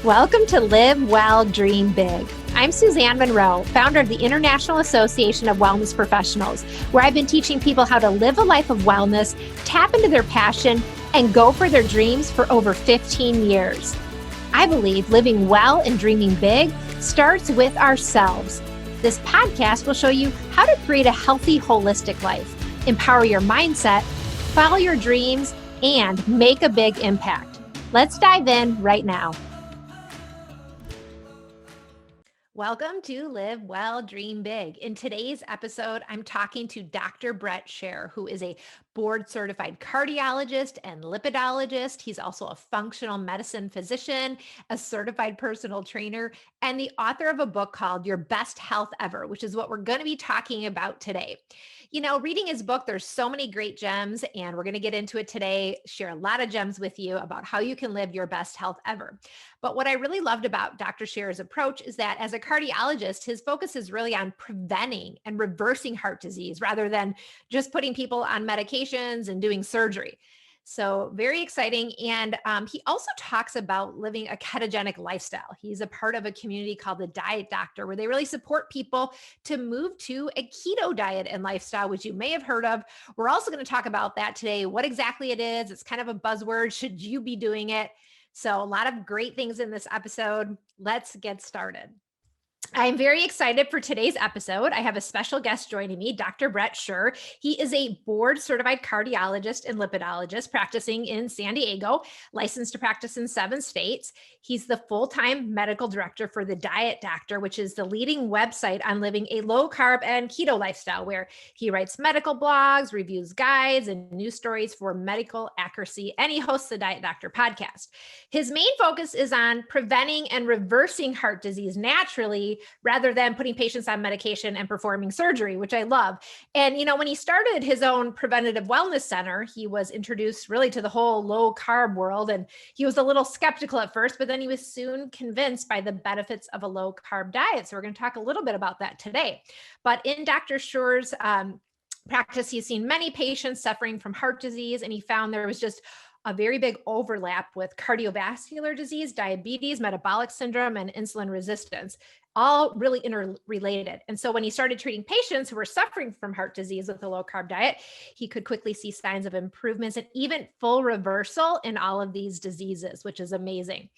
Welcome to Live Well, Dream Big. I'm Suzanne Monroe, founder of the International Association of Wellness Professionals, where I've been teaching people how to live a life of wellness, tap into their passion, and go for their dreams for over 15 years. I believe living well and dreaming big starts with ourselves. This podcast will show you how to create a healthy, holistic life, empower your mindset, follow your dreams, and make a big impact. Let's dive in right now. Welcome to Live Well, Dream Big. In today's episode, I'm talking to Dr. Bret Scher, who is a board-certified cardiologist and lipidologist. He's also a functional medicine physician, a certified personal trainer, and the author of a book called Your Best Health Ever, which is what we're going to be talking about today. You know, reading his book, there's so many great gems, and we're going to get into it today, share a lot of gems with you about how you can live your best health ever. But what I really loved about Dr. Scher's approach is that as a cardiologist, his focus is really on preventing and reversing heart disease rather than just putting people on medications and doing surgery. So very exciting. And he also talks about living a ketogenic lifestyle. He's a part of a community called the Diet Doctor, where they really support people to move to a keto diet and lifestyle, which you may have heard of. We're also going to talk about that today, what exactly it is. It's kind of a buzzword. Should you be doing it? So a lot of great things in this episode. Let's get started. I'm very excited for today's episode. I have a special guest joining me, Dr. Bret Scher. He is a board-certified cardiologist and lipidologist practicing in San Diego, licensed to practice in 7 states. He's the full-time medical director for the Diet Doctor, which is the leading website on living a low-carb and keto lifestyle, where he writes medical blogs, reviews guides, and news stories for medical accuracy, and he hosts the Diet Doctor podcast. His main focus is on preventing and reversing heart disease naturally, rather than putting patients on medication and performing surgery, which I love. And, you know, when he started his own preventative wellness center, he was introduced really to the whole low carb world. And he was a little skeptical at first, but then he was soon convinced by the benefits of a low carb diet. So we're going to talk a little bit about that today. But in Dr. Scher's practice, he's seen many patients suffering from heart disease, and he found there was just a very big overlap with cardiovascular disease, diabetes, metabolic syndrome, and insulin resistance, all really interrelated. And so when he started treating patients who were suffering from heart disease with a low carb diet, he could quickly see signs of improvements and even full reversal in all of these diseases, which is amazing.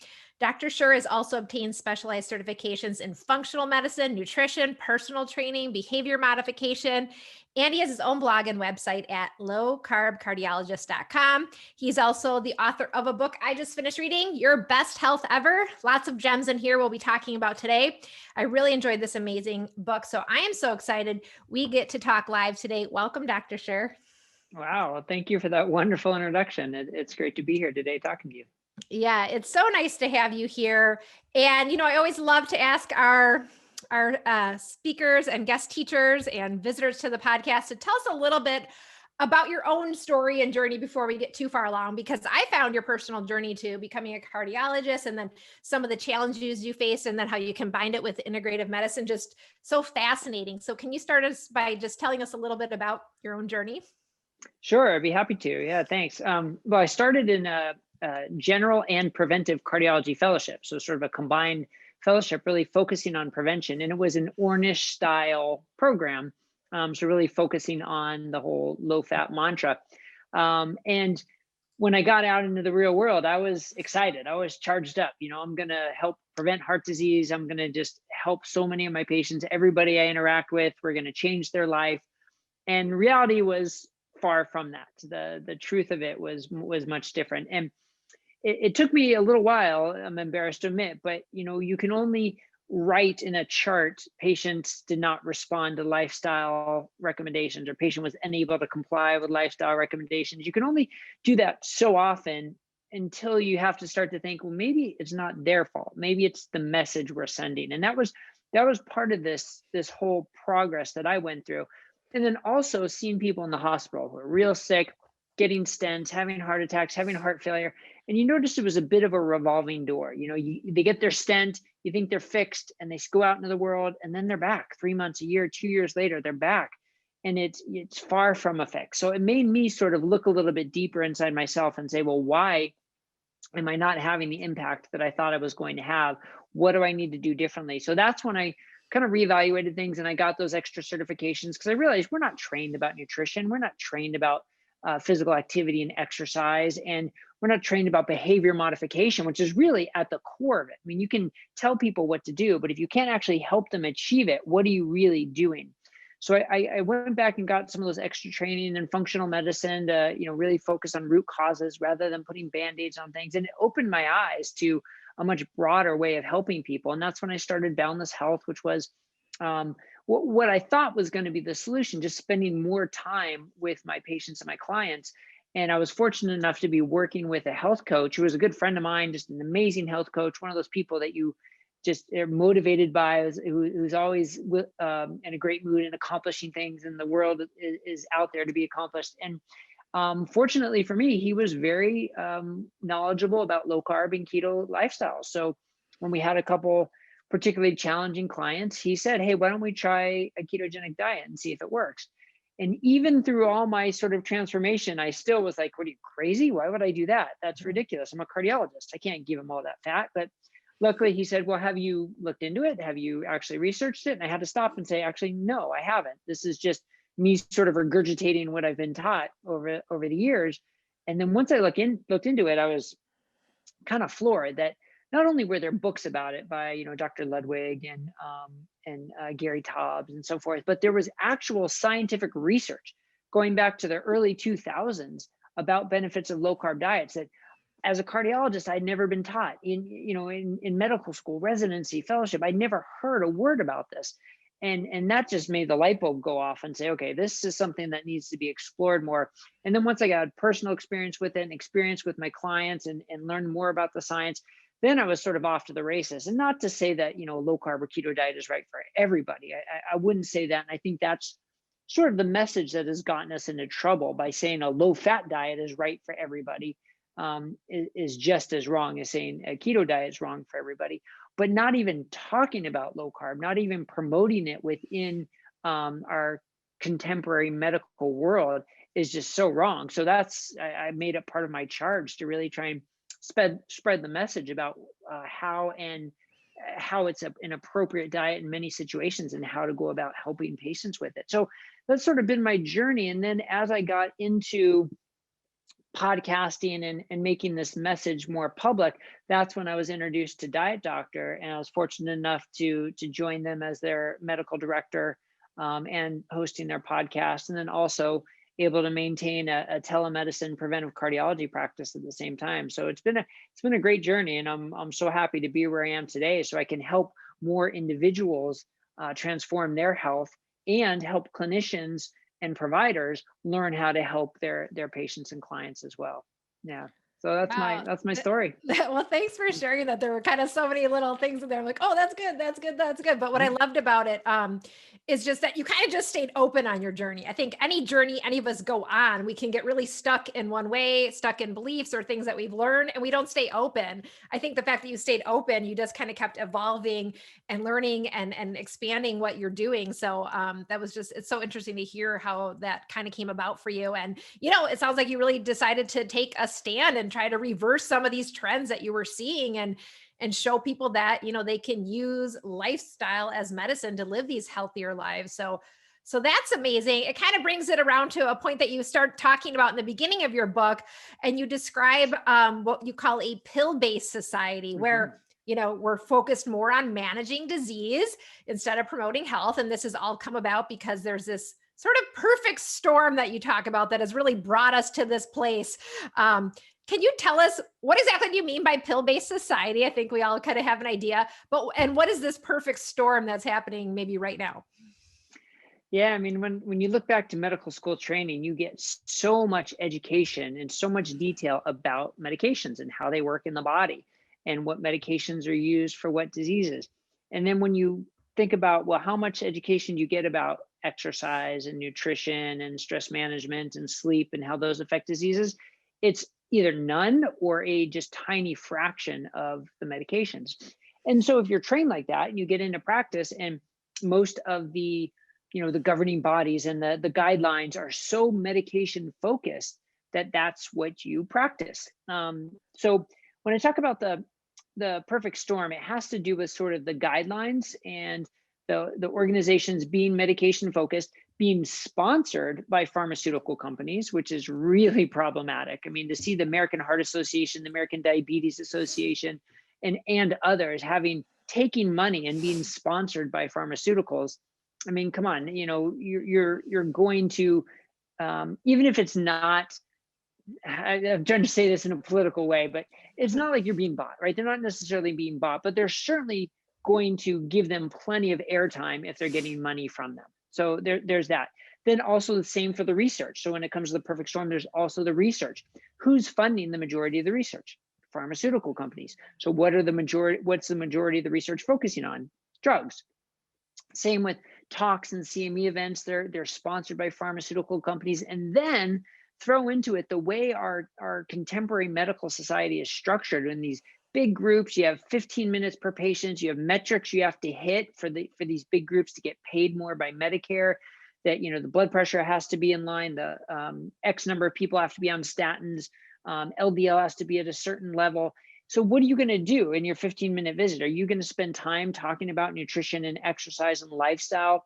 Dr. Scher has also obtained specialized certifications in functional medicine, nutrition, personal training, behavior modification, and he has his own blog and website at lowcarbcardiologist.com. He's also the author of a book I just finished reading, Your Best Health Ever. Lots of gems in here we'll be talking about today. I really enjoyed this amazing book, so I am so excited we get to talk live today. Welcome, Dr. Scher. Wow. Well, thank you for that wonderful introduction. It's great to be here today talking to you. Yeah, it's so nice to have you here. And, you know, I always love to ask our speakers and guest teachers and visitors to the podcast to tell us a little bit about your own story and journey before we get too far along, because I found your personal journey to becoming a cardiologist and then some of the challenges you faced and then how you combined it with integrative medicine just so fascinating. So can you start us by just telling us a little bit about your own journey? Sure, I'd be happy to. Yeah, thanks. Well, I started in a general and preventive cardiology fellowship, so sort of a combined fellowship, really focusing on prevention. And it was an Ornish style program. So really focusing on the whole low fat mantra. And when I got out into the real world, I was excited. I was charged up. You know, I'm going to help prevent heart disease. I'm going to just help so many of my patients, everybody I interact with, we're going to change their life. And reality was far from that. The truth of it was much different. And it took me a little while, I'm embarrassed to admit, but you know, you can only write in a chart, patients did not respond to lifestyle recommendations, or patient was unable to comply with lifestyle recommendations. You can only do that so often until you have to start to think, well, maybe it's not their fault. Maybe it's the message we're sending. And that was part of this whole progress that I went through. And then also seeing people in the hospital who are real sick, getting stents, having heart attacks, having heart failure. And you notice it was a bit of a revolving door. You know, they get their stent, you think they're fixed, and they go out into the world, and then they're back 3 months, a year, 2 years later, they're back. And it's far from a fix. So it made me sort of look a little bit deeper inside myself and say, well, why Am I not having the impact that I thought I was going to have? What do I need to do differently? So that's when I kind of reevaluated things and I got those extra certifications, because I realized we're not trained about nutrition. We're not trained about physical activity and exercise. And we're not trained about behavior modification, which is really at the core of it. I mean, you can tell people what to do, but if you can't actually help them achieve it, what are you really doing? So I went back and got some of those extra training in functional medicine to, really focus on root causes rather than putting band-aids on things. And it opened my eyes to a much broader way of helping people. And that's when I started Boundless Health, which was what I thought was going to be the solution, just spending more time with my patients and my clients. And I was fortunate enough to be working with a health coach who was a good friend of mine, just an amazing health coach, one of those people that you just are motivated by, who's always in a great mood and accomplishing things, and the world is out there to be accomplished. And fortunately for me, he was very knowledgeable about low carb and keto lifestyles. So when we had a couple particularly challenging clients, he said, "Hey, why don't we try a ketogenic diet and see if it works?" And even through all my sort of transformation, I still was like, "What, are you crazy? Why would I do that? That's ridiculous. I'm a cardiologist. I can't give him all that fat." But luckily, he said, "Well, have you looked into it? Have you actually researched it?" And I had to stop and say, "Actually, no, I haven't. This is just me sort of regurgitating what I've been taught over the years." And then once I looked into it, I was kind of floored that not only were there books about it by Dr. Ludwig and Gary Taubes and so forth, but there was actual scientific research going back to the early 2000s about benefits of low carb diets that, as a cardiologist, I'd never been taught in medical school, residency, fellowship. I'd never heard a word about this. And that just made the light bulb go off and say, okay, this is something that needs to be explored more. And then once I got personal experience with it and experience with my clients and learned more about the science, then I was sort of off to the races. And not to say that, low carb or keto diet is right for everybody. I wouldn't say that. And I think that's sort of the message that has gotten us into trouble by saying a low fat diet is right for everybody. Is just as wrong as saying a keto diet is wrong for everybody. But not even talking about low carb, not even promoting it within our contemporary medical world is just so wrong. So I made it part of my charge to really try and spread the message about how it's an appropriate diet in many situations and how to go about helping patients with it. So that's sort of been my journey. And then as I got into podcasting and making this message more public, that's when I was introduced to Diet Doctor, and I was fortunate enough to join them as their medical director and hosting their podcast, and then also able to maintain a telemedicine preventive cardiology practice at the same time. So it's been a great journey, and I'm so happy to be where I am today, so I can help more individuals transform their health and help clinicians and providers learn how to help their patients and clients as well. Yeah. So that's my story. Well, thanks for sharing that. There were kind of so many little things in there. I'm like, oh, that's good, that's good, that's good. But what I loved about it is just that you kind of just stayed open on your journey. I think any journey any of us go on, we can get really stuck in one way, stuck in beliefs or things that we've learned, and we don't stay open. I think the fact that you stayed open, you just kind of kept evolving and learning and expanding what you're doing. So that was it's so interesting to hear how that kind of came about for you. And, it sounds like you really decided to take a stand and try to reverse some of these trends that you were seeing and show people that, they can use lifestyle as medicine to live these healthier lives. So that's amazing. It kind of brings it around to a point that you start talking about in the beginning of your book, and you describe what you call a pill-based society, where we're focused more on managing disease instead of promoting health. And this has all come about because there's this sort of perfect storm that you talk about that has really brought us to this place. Can you tell us what exactly do you mean by pill-based society? I think we all kind of have an idea, and what is this perfect storm that's happening maybe right now? Yeah, I mean, when you look back to medical school training, you get so much education and so much detail about medications and how they work in the body and what medications are used for what diseases. And then when you think about, well, how much education do you get about exercise and nutrition and stress management and sleep and how those affect diseases, it's either none or a just tiny fraction of the medications. And so if you're trained like that and you get into practice, and most of the the governing bodies and the guidelines are so medication focused that that's what you practice. So when I talk about the perfect storm, it has to do with sort of the guidelines and the organizations being medication focused, being sponsored by pharmaceutical companies, which is really problematic. I mean, to see the American Heart Association, the American Diabetes Association, and others having taking money and being sponsored by pharmaceuticals. I mean, come on, you're going to even if it's not, I'm trying to say this in a political way, but it's not like you're being bought, right? They're not necessarily being bought, but they're certainly going to give them plenty of airtime if they're getting money from them. So there's that. Then also the same for the research. So when it comes to the perfect storm, there's also the research. Who's funding the majority of the research? Pharmaceutical companies. So what's the majority of the research focusing on? Drugs. Same with talks and CME events. They're sponsored by pharmaceutical companies. And then throw into it the way our contemporary medical society is structured in these big groups. You have 15 minutes per patient. You have metrics you have to hit for these big groups to get paid more by Medicare. That the blood pressure has to be in line. The X number of people have to be on statins. LDL has to be at a certain level. So what are you going to do in your 15-minute visit? Are you going to spend time talking about nutrition and exercise and lifestyle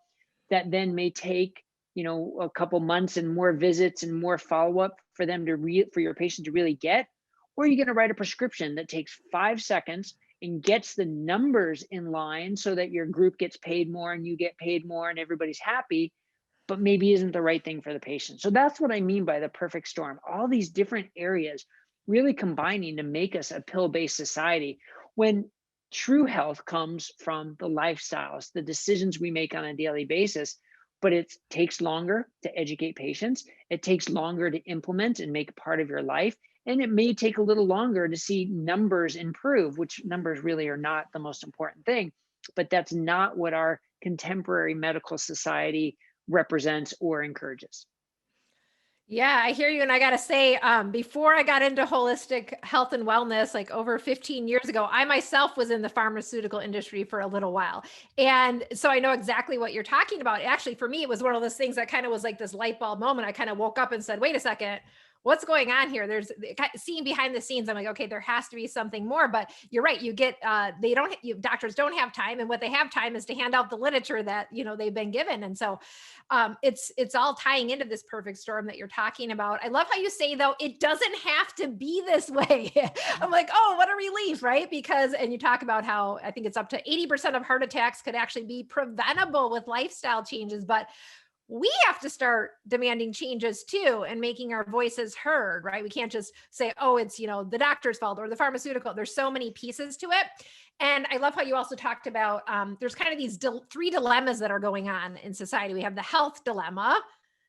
that then may take, a couple months and more visits and more follow-up for them for your patient to really get? Or are you going to write a prescription that takes 5 seconds and gets the numbers in line so that your group gets paid more and you get paid more and everybody's happy, but maybe isn't the right thing for the patient? So that's what I mean by the perfect storm. All these different areas really combining to make us a pill-based society, when true health comes from the lifestyles, the decisions we make on a daily basis. But it takes longer to educate patients. It takes longer to implement and make part of your life. And it may take a little longer to see numbers improve, which numbers really are not the most important thing. But that's not what our contemporary medical society represents or encourages. Yeah, I hear you. And I got to say, before I got into holistic health and wellness, like over 15 years ago, I myself was in the pharmaceutical industry for a little while. And so I know exactly what you're talking about. Actually, for me, it was one of those things that kind of was like this light bulb moment. I kind of woke up and said, wait a second, what's going on here? There's seeing behind the scenes. I'm like, okay, there has to be something more. But you're right. You get doctors don't have time, and what they have time is to hand out the literature that they've been given. And so it's all tying into this perfect storm that you're talking about. I love how you say, though, it doesn't have to be this way. I'm like, oh, what a relief, right? And you talk about how I think it's up to 80% of heart attacks could actually be preventable with lifestyle changes, but we have to start demanding changes too and making our voices heard, right? We can't just say, oh, it's, the doctor's fault or the pharmaceutical. There's so many pieces to it. And I love how you also talked about, there's kind of these three dilemmas that are going on in society. We have the health dilemma,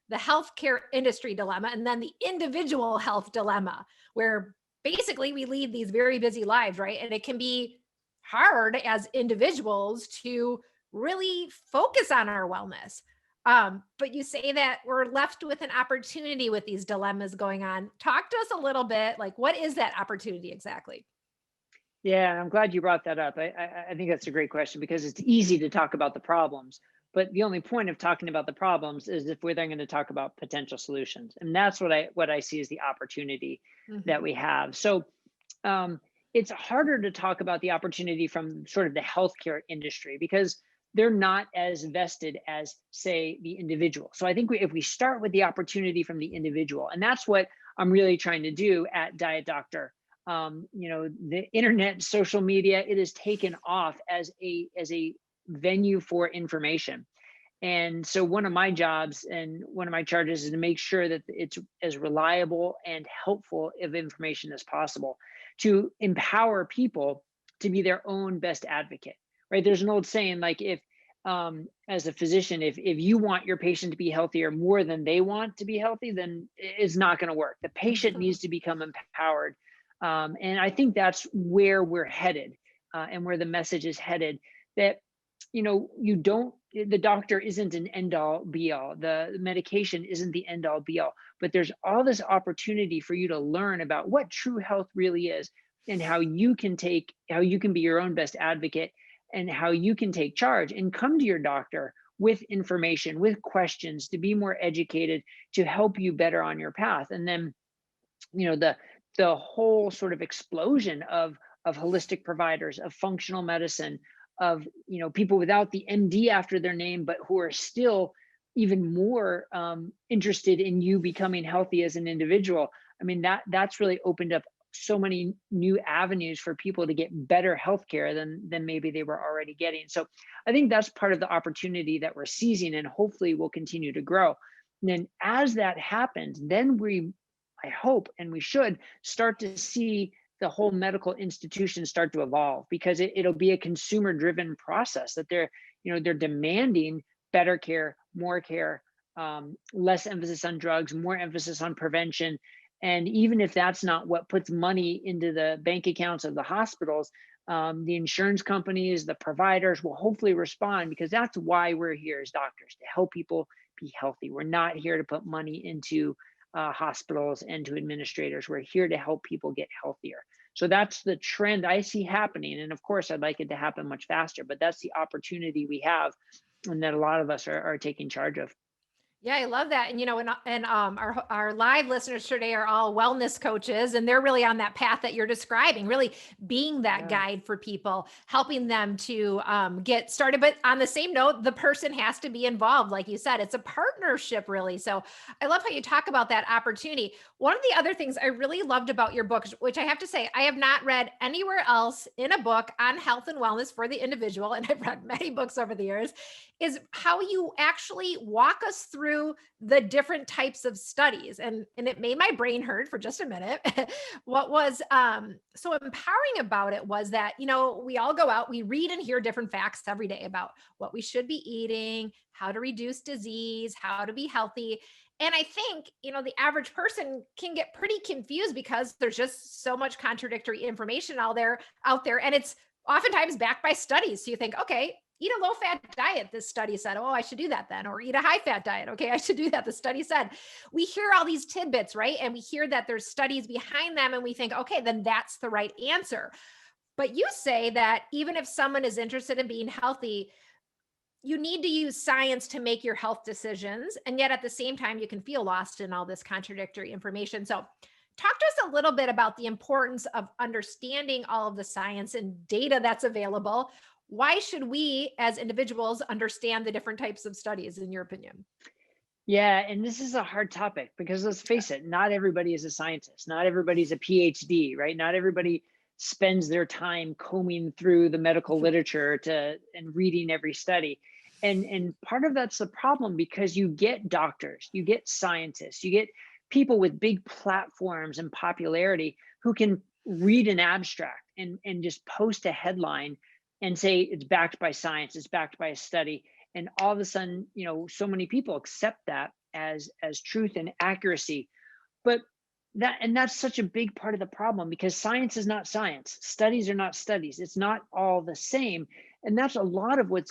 the healthcare industry dilemma, and then the individual health dilemma, where basically we lead these very busy lives, right? And it can be hard as individuals to really focus on our wellness. But you say that we're left with an opportunity with these dilemmas going on. Talk to us a little bit, like, what is that opportunity exactly? Yeah, I'm glad you brought that up. I think that's a great question, because it's easy to talk about the problems, but the only point of talking about the problems is if we're then going to talk about potential solutions, and that's what I see as the opportunity that we have. So it's harder to talk about the opportunity from sort of the healthcare industry, because they're not as vested as, say, the individual. So I think if we start with the opportunity from the individual, and that's what I'm really trying to do at Diet Doctor. The internet, social media, it has taken off as a venue for information. And so one of my jobs and one of my charges is to make sure that it's as reliable and helpful of information as possible, to empower people to be their own best advocate, right? There's an old saying, like, if as a physician, if you want your patient to be healthier more than they want to be healthy, then it's not going to work. The patient needs to become empowered. And I think that's where we're headed, and where the message is headed, that the doctor isn't an end all be all, the medication isn't the end all be all, but there's all this opportunity for you to learn about what true health really is, and how you can be your own best advocate, and how you can take charge and come to your doctor with information, with questions, to be more educated, to help you better on your path. And then the the whole sort of explosion of holistic providers, of functional medicine, of people without the MD after their name, but who are still even more interested in you becoming healthy as an individual. I mean, that's really opened up so many new avenues for people to get better healthcare than maybe they were already getting. So I think that's part of the opportunity that we're seizing, and hopefully will continue to grow. And then as that happens, then I hope, and we should start to see the whole medical institution start to evolve, because it'll be a consumer driven process that they're demanding better care, more care, less emphasis on drugs, more emphasis on prevention. And even if that's not what puts money into the bank accounts of the hospitals, the insurance companies, the providers will hopefully respond, because that's why we're here as doctors, to help people be healthy. We're not here to put money into hospitals and to administrators. We're here to help people get healthier. So that's the trend I see happening. And of course, I'd like it to happen much faster, but that's the opportunity we have, and that a lot of us are taking charge of. Yeah, I love that. And our live listeners today are all wellness coaches, and they're really on that path that you're describing, really being that Yeah. guide for people, helping them to get started. But on the same note, the person has to be involved. Like you said, it's a partnership, really. So I love how you talk about that opportunity. One of the other things I really loved about your book, which I have to say, I have not read anywhere else in a book on health and wellness for the individual, and I've read many books over the years, is how you actually walk us through the different types of studies. And it made my brain hurt for just a minute. What was so empowering about it was that, we all go out, we read and hear different facts every day about what we should be eating, how to reduce disease, how to be healthy. And I think, the average person can get pretty confused because there's just so much contradictory information out there. And it's oftentimes backed by studies. So you think, okay, eat a low fat diet. This study said, oh, I should do that then. Or eat a high fat diet. Okay, I should do that. The study said. We hear all these tidbits, right? And we hear that there's studies behind them, and we think, okay, then that's the right answer. But you say that even if someone is interested in being healthy, you need to use science to make your health decisions. And yet at the same time, you can feel lost in all this contradictory information. So talk to us a little bit about the importance of understanding all of the science and data that's available. Why should we as individuals understand the different types of studies, in your opinion? Yeah, and this is a hard topic, because let's face it, not everybody is a scientist. Not everybody's a PhD, right? Not everybody spends their time combing through the medical literature and reading every study. And part of that's the problem, because you get doctors, you get scientists, you get people with big platforms and popularity who can read an abstract and just post a headline and say it's backed by science, it's backed by a study. And all of a sudden, so many people accept that as truth and accuracy. But that's such a big part of the problem, because science is not science, studies are not studies, it's not all the same. And that's a lot of what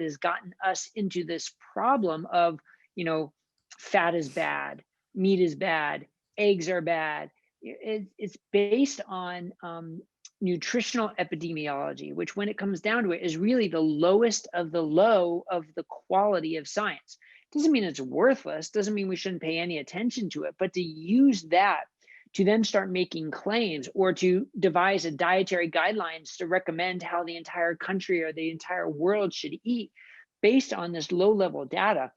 has gotten us into this problem of, fat is bad, meat is bad, eggs are bad. It's based on nutritional epidemiology, which, when it comes down to it, is really the lowest of the low of the quality of science. Doesn't mean it's worthless, doesn't mean we shouldn't pay any attention to it, but to use that to then start making claims, or to devise a dietary guidelines to recommend how the entire country or the entire world should eat based on this low level data.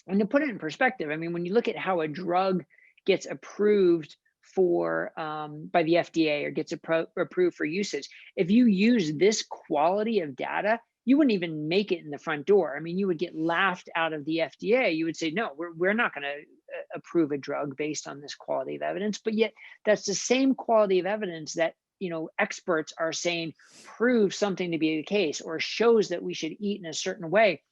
And to put it in perspective, I mean, when you look at how a drug gets approved for by the FDA, or gets approved for usage, if you use this quality of data, you wouldn't even make it in the front door. I mean, you would get laughed out of the FDA. You would say, no, we're not going to approve a drug based on this quality of evidence. But yet that's the same quality of evidence that experts are saying proves something to be the case, or shows that we should eat in a certain way.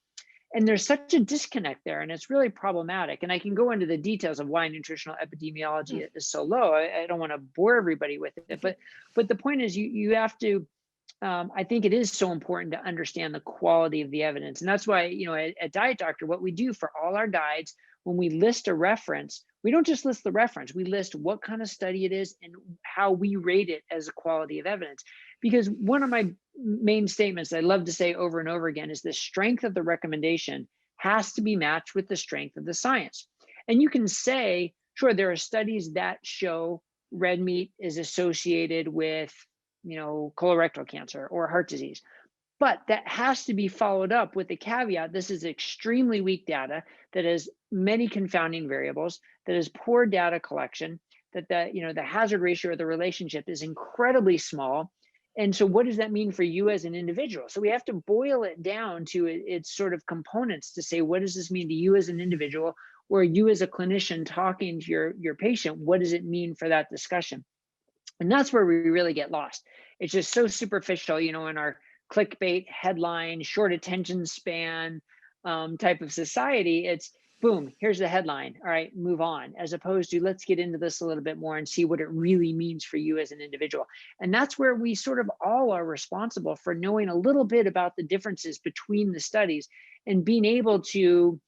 And there's such a disconnect there, and it's really problematic. And I can go into the details of why nutritional epidemiology is so low. I don't want to bore everybody with it, but the point is, you have to. I think it is so important to understand the quality of the evidence, and that's why at Diet Doctor, what we do for all our guides, when we list a reference, we don't just list the reference. We list what kind of study it is and how we rate it as a quality of evidence. Because one of my main statements I love to say over and over again is the strength of the recommendation has to be matched with the strength of the science. And you can say sure, there are studies that show red meat is associated with, colorectal cancer or heart disease. But that has to be followed up with the caveat this is extremely weak data that has many confounding variables, that is poor data collection, that the hazard ratio or the relationship is incredibly small. And so what does that mean for you as an individual? So we have to boil it down to its sort of components to say, what does this mean to you as an individual, or you as a clinician talking to your patient? What does it mean for that discussion? And that's where we really get lost. It's just so superficial, in our clickbait headline, short attention span type of society. It's boom, here's the headline. All right, move on. As opposed to let's get into this a little bit more and see what it really means for you as an individual. And that's where we sort of all are responsible for knowing a little bit about the differences between the studies and being able to,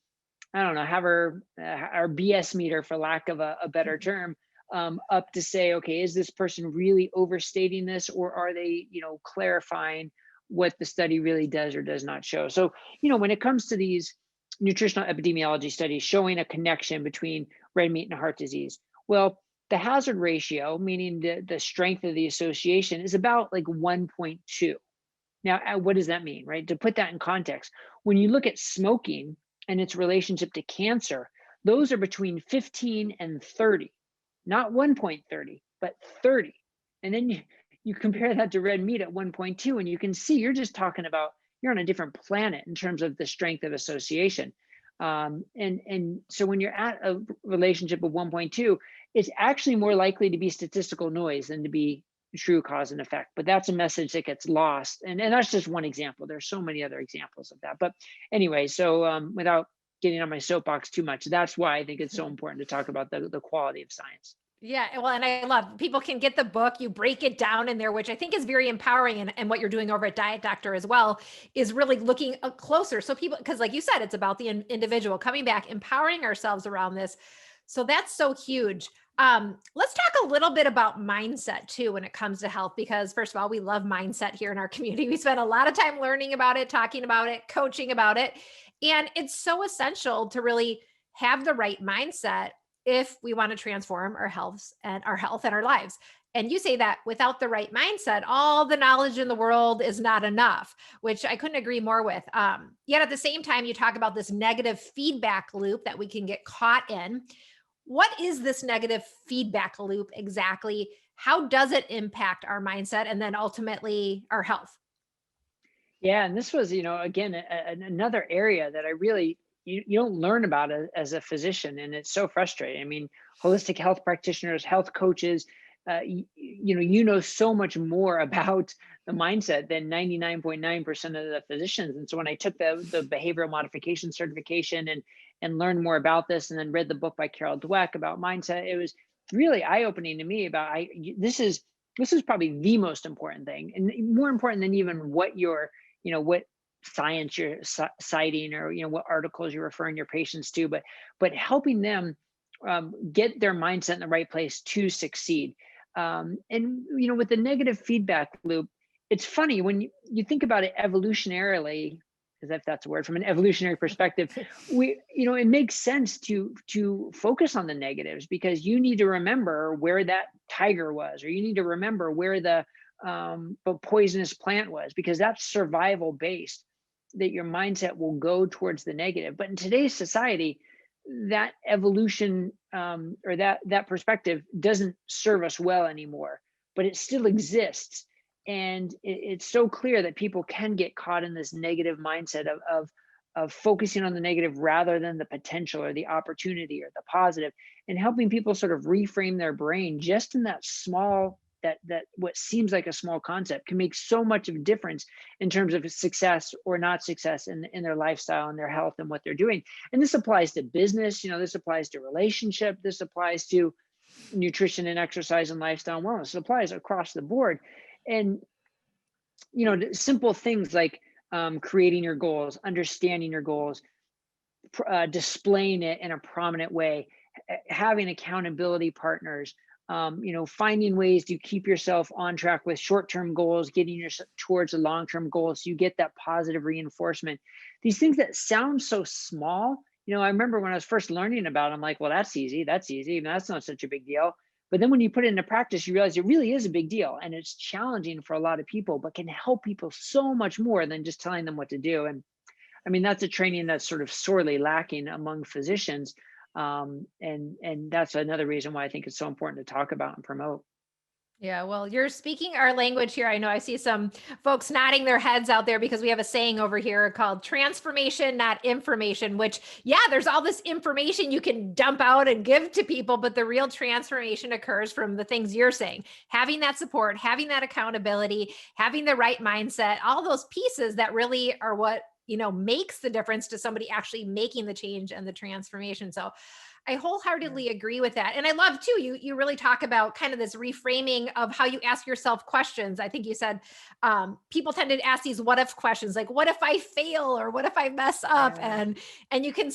I don't know, have our BS meter, for lack of a better term, up to say, okay, is this person really overstating this, or are they, clarifying what the study really does or does not show? So, when it comes to these nutritional epidemiology studies showing a connection between red meat and heart disease, well, the hazard ratio, meaning the strength of the association, is about like 1.2. Now, what does that mean, right? To put that in context, when you look at smoking and its relationship to cancer, those are between 15 and 30, not 1.30, but 30. And then you compare that to red meat at 1.2, and you can see you're on a different planet in terms of the strength of association. And so when you're at a relationship of 1.2, it's actually more likely to be statistical noise than to be true cause and effect. But that's a message that gets lost. And that's just one example. There's so many other examples of that. But anyway, so without getting on my soapbox too much, that's why I think it's so important to talk about the quality of science. Yeah, well, and I love people can get the book, you break it down in there, which I think is very empowering. And what you're doing over at Diet Doctor as well is really looking closer. So people, because like you said, it's about the individual coming back, empowering ourselves around this. So that's so huge. Let's talk a little bit about mindset too when it comes to health, because first of all, we love mindset here in our community. We spend a lot of time learning about it, talking about it, coaching about it. And it's so essential to really have the right mindset if we want to transform our health and our lives. And you say that without the right mindset, all the knowledge in the world is not enough, which I couldn't agree more with. Yet at the same time, you talk about this negative feedback loop that we can get caught in. What is this negative feedback loop exactly? How does it impact our mindset and then ultimately our health? Yeah, and this was, again, another area that I really you don't learn about it as a physician, and it's so frustrating. I mean, holistic health practitioners, health coaches, you know so much more about the mindset than 99.9% of the physicians. And so when I took the behavioral modification certification and learned more about this, and then read the book by Carol Dweck about mindset, it was really eye-opening to me about this is probably the most important thing, and more important than even what what science you're citing, or what articles you're referring your patients to, but helping them get their mindset in the right place to succeed. And with the negative feedback loop, it's funny when you think about it evolutionarily, as if that's a word, from an evolutionary perspective, it makes sense to focus on the negatives, because you need to remember where that tiger was, or you need to remember where the poisonous plant was, because that's survival based, that your mindset will go towards the negative. But in today's society, that evolution or that perspective doesn't serve us well anymore, but it still exists. And it's so clear that people can get caught in this negative mindset of focusing on the negative rather than the potential or the opportunity or the positive, and helping people sort of reframe their brain just in that small, that what seems like a small concept can make so much of a difference in terms of success or not success in their lifestyle and their health and what they're doing. And this applies to business, this applies to relationship, this applies to nutrition and exercise and lifestyle and wellness. It applies across the board. And simple things like creating your goals, understanding your goals, displaying it in a prominent way, having accountability partners, finding ways to keep yourself on track with short-term goals, getting yourself towards a long-term goal, so you get that positive reinforcement. These things that sound so small I remember when I was first learning about it, I'm like, well, that's easy. That's easy. And that's not such a big deal. But then when you put it into practice, you realize it really is a big deal and it's challenging for a lot of people, but can help people so much more than just telling them what to do. And I mean, that's a training that's sort of sorely lacking among physicians. And that's another reason why I think it's so important to talk about and promote. Yeah, well, you're speaking our language here. I know I see some folks nodding their heads out there because we have a saying over here called transformation, not information, which, yeah, there's all this information you can dump out and give to people, but the real transformation occurs from the things you're saying, having that support, having that accountability, having the right mindset, all those pieces that really are what, makes the difference to somebody actually making the change and the transformation. So I Yeah. wholeheartedly agree with that. And I love too, you really talk about kind of this reframing of how you ask yourself questions. I think you said people tend to ask these what if questions, like what if I fail or what if I mess up? Yeah. And you could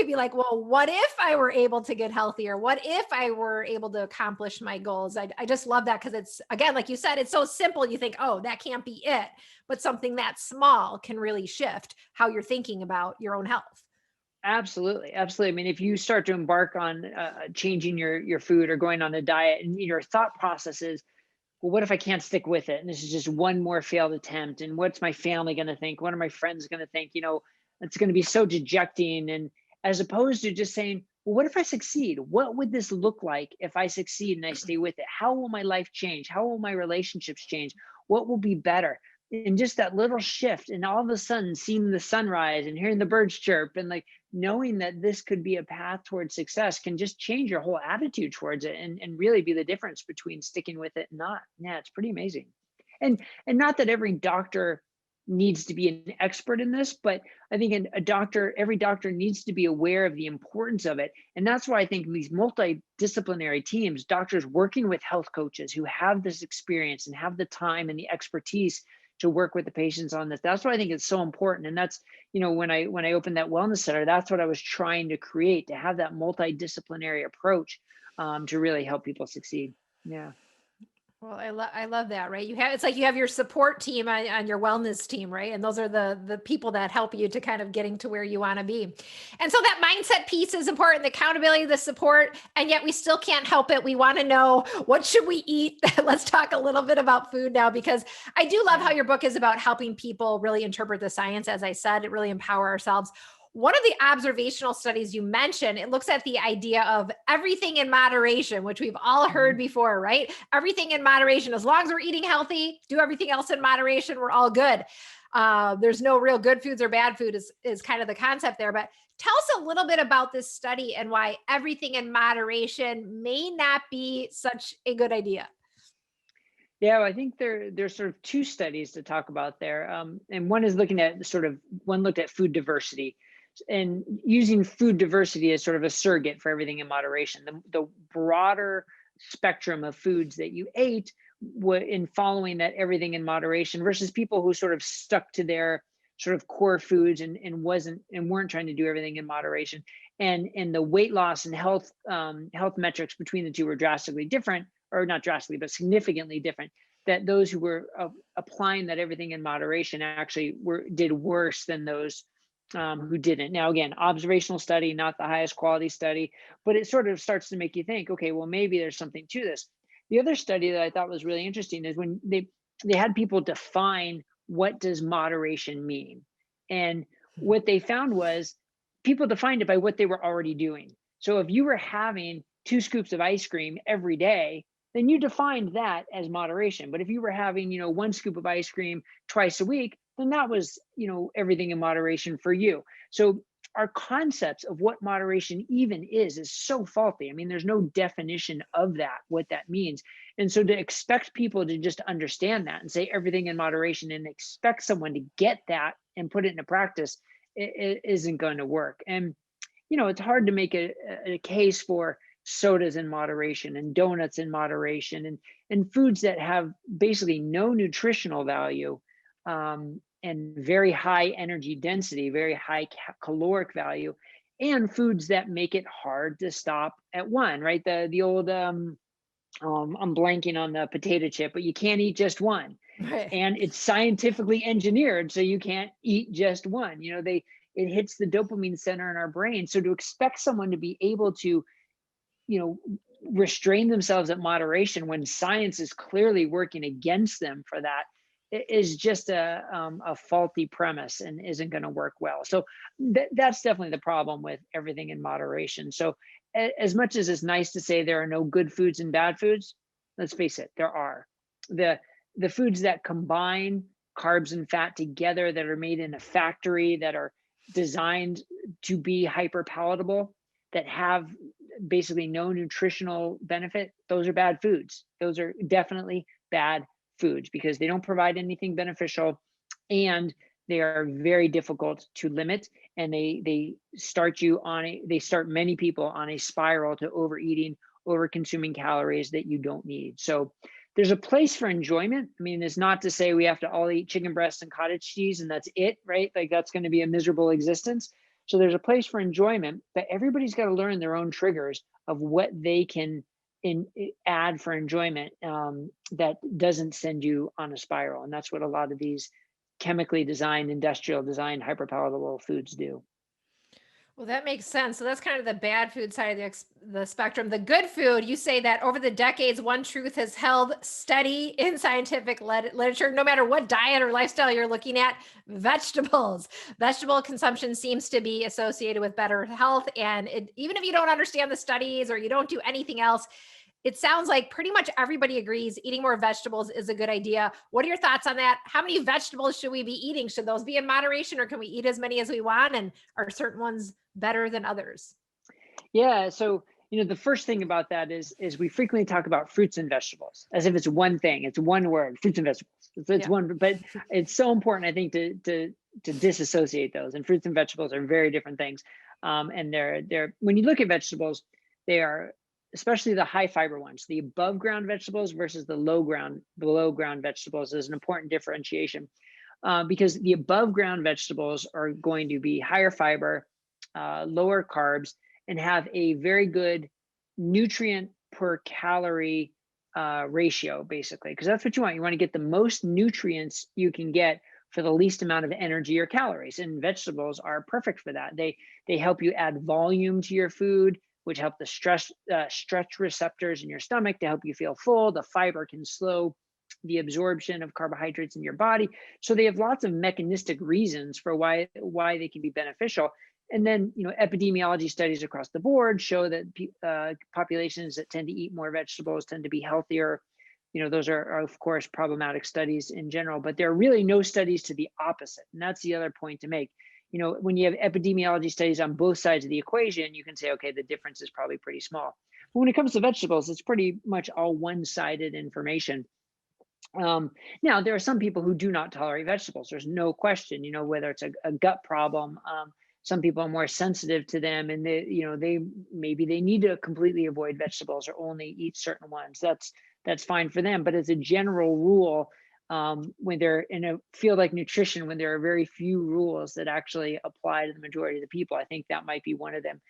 be like, well, what if I were able to get healthier? What if I were able to accomplish my goals? I just love that because it's, again, like you said, it's so simple. You think, oh, that can't be it. But something that small can really shift how you're thinking about your own health. Absolutely, absolutely. I mean, if you start to embark on changing your food or going on a diet, and your thought process is, well, what if I can't stick with it? And this is just one more failed attempt. And what's my family going to think? What are my friends going to think? It's going to be so dejecting. And as opposed to just saying, well, what if I succeed? What would this look like if I succeed and I stay with it? How will my life change? How will my relationships change? What will be better? And just that little shift, and all of a sudden seeing the sunrise and hearing the birds chirp, and like knowing that this could be a path towards success can just change your whole attitude towards it, and really be the difference between sticking with it and not. Yeah, it's pretty amazing. And not that every doctor needs to be an expert in this, but I think every doctor needs to be aware of the importance of it. And that's why I think these multidisciplinary teams, doctors working with health coaches who have this experience and have the time and the expertise to work with the patients on this. That's why I think it's so important. And that's, when I opened that wellness center, that's what I was trying to create, to have that multidisciplinary approach, to really help people succeed. Yeah. Well, I love that, right? It's like you have your support team on your wellness team, right? And those are the people that help you to kind of getting to where you want to be. And so that mindset piece is important, the accountability, the support, and yet we still can't help it. We want to know, what should we eat? Let's talk a little bit about food now, because I do love how Yeah. your book is about helping people really interpret the science. As I said, it really empower ourselves. One of the observational studies you mentioned, it looks at the idea of everything in moderation, which we've all heard Mhm. before, right? Everything in moderation. As long as we're eating healthy, do everything else in moderation, we're all good. There's no real good foods or bad food is kind of the concept there. But tell us a little bit about this study and why everything in moderation may not be such a good idea. Yeah, well, I think there's sort of two studies to talk about there, and one is looking at one looked at food diversity, and using food diversity as sort of a surrogate for everything in moderation. The broader spectrum of foods that you ate, in following that everything in moderation, versus people who sort of stuck to their sort of core foods, and weren't trying to do everything in moderation, and the weight loss and health metrics between the two were drastically different, or not drastically, but significantly different. That those who were applying that everything in moderation actually did worse than those who didn't. Now, again, observational study, not the highest quality study, but it sort of starts to make you think, okay, well, maybe there's something to this. The other study that I thought was really interesting is when they had people define, what does moderation mean, and what they found was people defined it by what they were already doing. So if you were having 2 scoops of ice cream every day, then you defined that as moderation. But if you were having, 1 scoop of ice cream twice a week, then that was, everything in moderation for you. So our concepts of what moderation even is so faulty. I mean, there's no definition of that, what that means. And so to expect people to just understand that and say everything in moderation, and expect someone to get that and put it into practice, it isn't going to work. And it's hard to make a case for sodas in moderation and donuts in moderation, and foods that have basically no nutritional value, and very high energy density, very high caloric value, and foods that make it hard to stop at one, right? The old, I'm blanking on the potato chip, but you can't eat just one, Right. and it's scientifically engineered so you can't eat just one. it hits the dopamine center in our brain. So to expect someone to be able to, you know, restrain themselves at moderation when science is clearly working against them for that is just a faulty premise and isn't going to work well. So that's definitely the problem with everything in moderation. So as much as it's nice to say there are no good foods and bad foods, let's face it, there are. The foods that combine carbs and fat together, that are made in a factory, that are designed to be hyper palatable, that have basically no nutritional benefit, those are bad foods. Those are definitely bad foods because they don't provide anything beneficial, and they are very difficult to limit, and they start many people on a spiral to overeating, over consuming calories that you don't need. So there's a place for enjoyment. I mean, it's not to say we have to all eat chicken breasts and cottage cheese and that's it, right? Like that's going to be a miserable existence. So there's a place for enjoyment, but everybody's got to learn their own triggers of what they can add for enjoyment, that doesn't send you on a spiral. And that's what a lot of these chemically designed, industrial designed, hyperpalatable foods do. Well, that makes sense. So that's kind of the bad food side of the spectrum. The good food, you say that over the decades, one truth has held steady in scientific literature, no matter what diet or lifestyle you're looking at: vegetables. Vegetable consumption seems to be associated with better health. And even if you don't understand the studies or you don't do anything else, it sounds like pretty much everybody agrees eating more vegetables is a good idea. What are your thoughts on that? How many vegetables should we be eating? Should those be in moderation, or can we eat as many as we want? And are certain ones better than others? Yeah. So, the first thing about that is we frequently talk about fruits and vegetables as if it's one thing. It's one word, fruits and vegetables. It's Yeah. one, but it's so important, I think, to disassociate those. And fruits and vegetables are very different things. And they're when you look at vegetables, they are, especially the high fiber ones, the above ground vegetables versus the below ground vegetables, is an important differentiation, because the above ground vegetables are going to be higher fiber, lower carbs, and have a very good nutrient per calorie ratio, basically, because that's what you want. You want to get the most nutrients you can get for the least amount of energy or calories, and vegetables are perfect for that. They help you add volume to your food, which help the stretch receptors in your stomach to help you feel full. The fiber can slow the absorption of carbohydrates in your body. So they have lots of mechanistic reasons for why they can be beneficial. And then, epidemiology studies across the board show that populations that tend to eat more vegetables tend to be healthier. Those are of course problematic studies in general, but there are really no studies to the opposite. And that's the other point to make. When you have epidemiology studies on both sides of the equation, you can say, okay, the difference is probably pretty small. But when it comes to vegetables, it's pretty much all one-sided information. Now, there are some people who do not tolerate vegetables. There's no question, whether it's a gut problem. Some people are more sensitive to them, and they maybe they need to completely avoid vegetables or only eat certain ones. That's fine for them. But as a general rule, when they're in a field like nutrition, when there are very few rules that actually apply to the majority of the people, I think that might be one of them.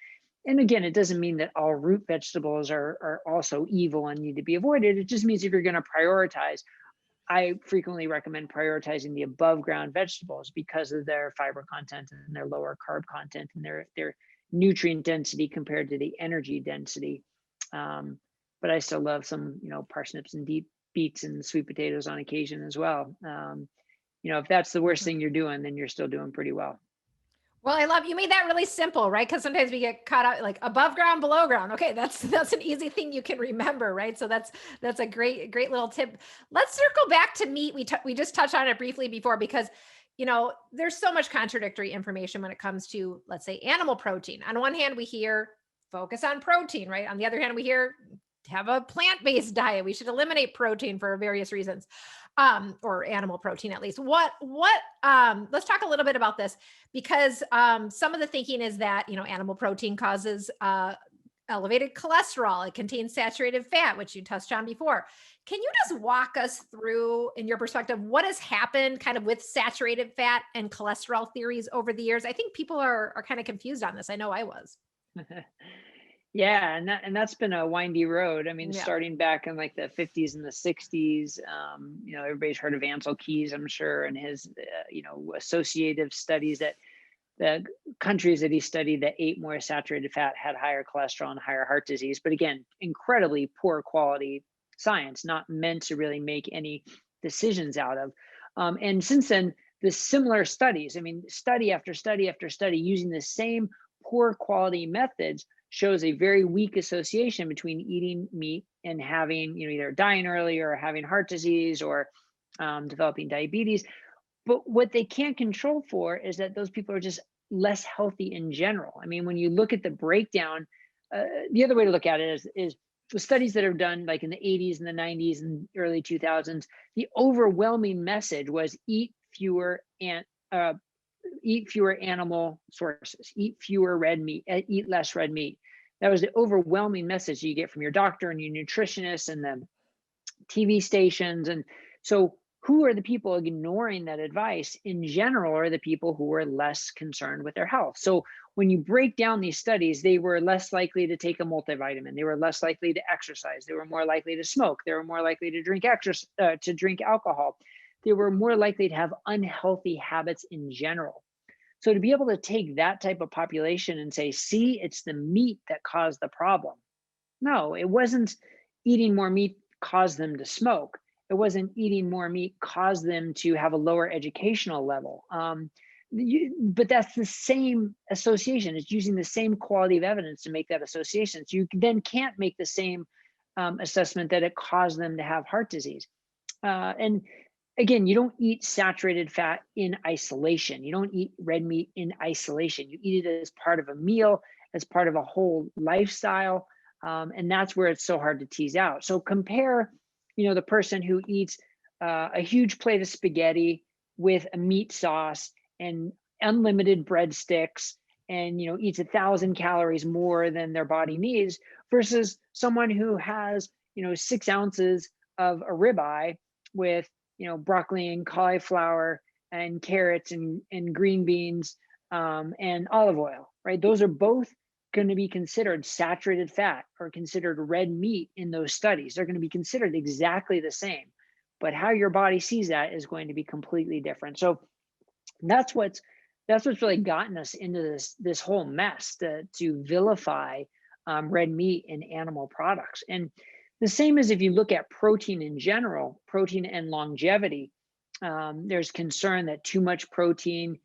And again, it doesn't mean that all root vegetables are also evil and need to be avoided. It just means if you're going to prioritize, I frequently recommend prioritizing the above ground vegetables because of their fiber content and their lower carb content and their nutrient density compared to the energy density. But I still love some, parsnips and deep beets and sweet potatoes on occasion as well. If that's the worst thing you're doing, then you're still doing pretty well. Well, I love you made that really simple, right? Because sometimes we get caught out like above ground, below ground. Okay, that's an easy thing you can remember, right? So that's a great little tip. Let's circle back to meat. We just touched on it briefly before because there's so much contradictory information when it comes to, let's say, animal protein. On one hand, we hear focus on protein, right? On the other hand, we hear have a plant-based diet. We should eliminate protein for various reasons. Or animal protein at least. Let's talk a little bit about this because some of the thinking is that, animal protein causes elevated cholesterol. It contains saturated fat, which you touched on before. Can you just walk us through, in your perspective, what has happened kind of with saturated fat and cholesterol theories over the years? I think people are kind of confused on this. I know I was. Yeah, and that's been a windy road. I mean, Yeah. starting back in like the 50s and the 60s, everybody's heard of Ansel Keys, I'm sure, and his, associative studies that the countries that he studied that ate more saturated fat had higher cholesterol and higher heart disease. But again, incredibly poor quality science, not meant to really make any decisions out of. And since then, the similar studies, I mean, study after study after study using the same poor quality methods shows a very weak association between eating meat and having, either dying early or having heart disease or developing diabetes. But what they can't control for is that those people are just less healthy in general. I mean, when you look at the breakdown, the other way to look at it is the studies that are done like in the 80s and the 90s and early 2000s, the overwhelming message was eat fewer animal sources, eat fewer red meat, eat less red meat. That was the overwhelming message you get from your doctor and your nutritionist and the TV stations. And so who are the people ignoring that advice in general are the people who are less concerned with their health. So when you break down these studies, they were less likely to take a multivitamin. They were less likely to exercise. They were more likely to smoke. They were more likely to drink alcohol. They were more likely to have unhealthy habits in general. So to be able to take that type of population and say, see, it's the meat that caused the problem. No, it wasn't eating more meat caused them to smoke. It wasn't eating more meat caused them to have a lower educational level. But that's the same association. It's using the same quality of evidence to make that association. So you then can't make the same assessment that it caused them to have heart disease. And again, you don't eat saturated fat in isolation. You don't eat red meat in isolation. You eat it as part of a meal, as part of a whole lifestyle. And that's where it's so hard to tease out. So compare, the person who eats a huge plate of spaghetti with a meat sauce and unlimited breadsticks and, eats 1,000 calories more than their body needs versus someone who has, 6 ounces of a ribeye with, broccoli and cauliflower and carrots and green beans and olive oil, right? Those are both going to be considered saturated fat or considered red meat in those studies. They're going to be considered exactly the same, but how your body sees that is going to be completely different. So that's what's really gotten us into this whole mess to vilify red meat in animal products. And the same as if you look at protein in general, protein and longevity, there's concern that too much protein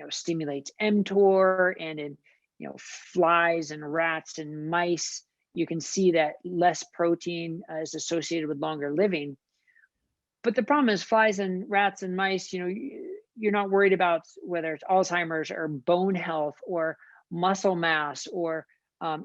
stimulates mTOR, and in flies and rats and mice, you can see that less protein is associated with longer living. But the problem is flies and rats and mice, you're not worried about whether it's Alzheimer's or bone health or muscle mass or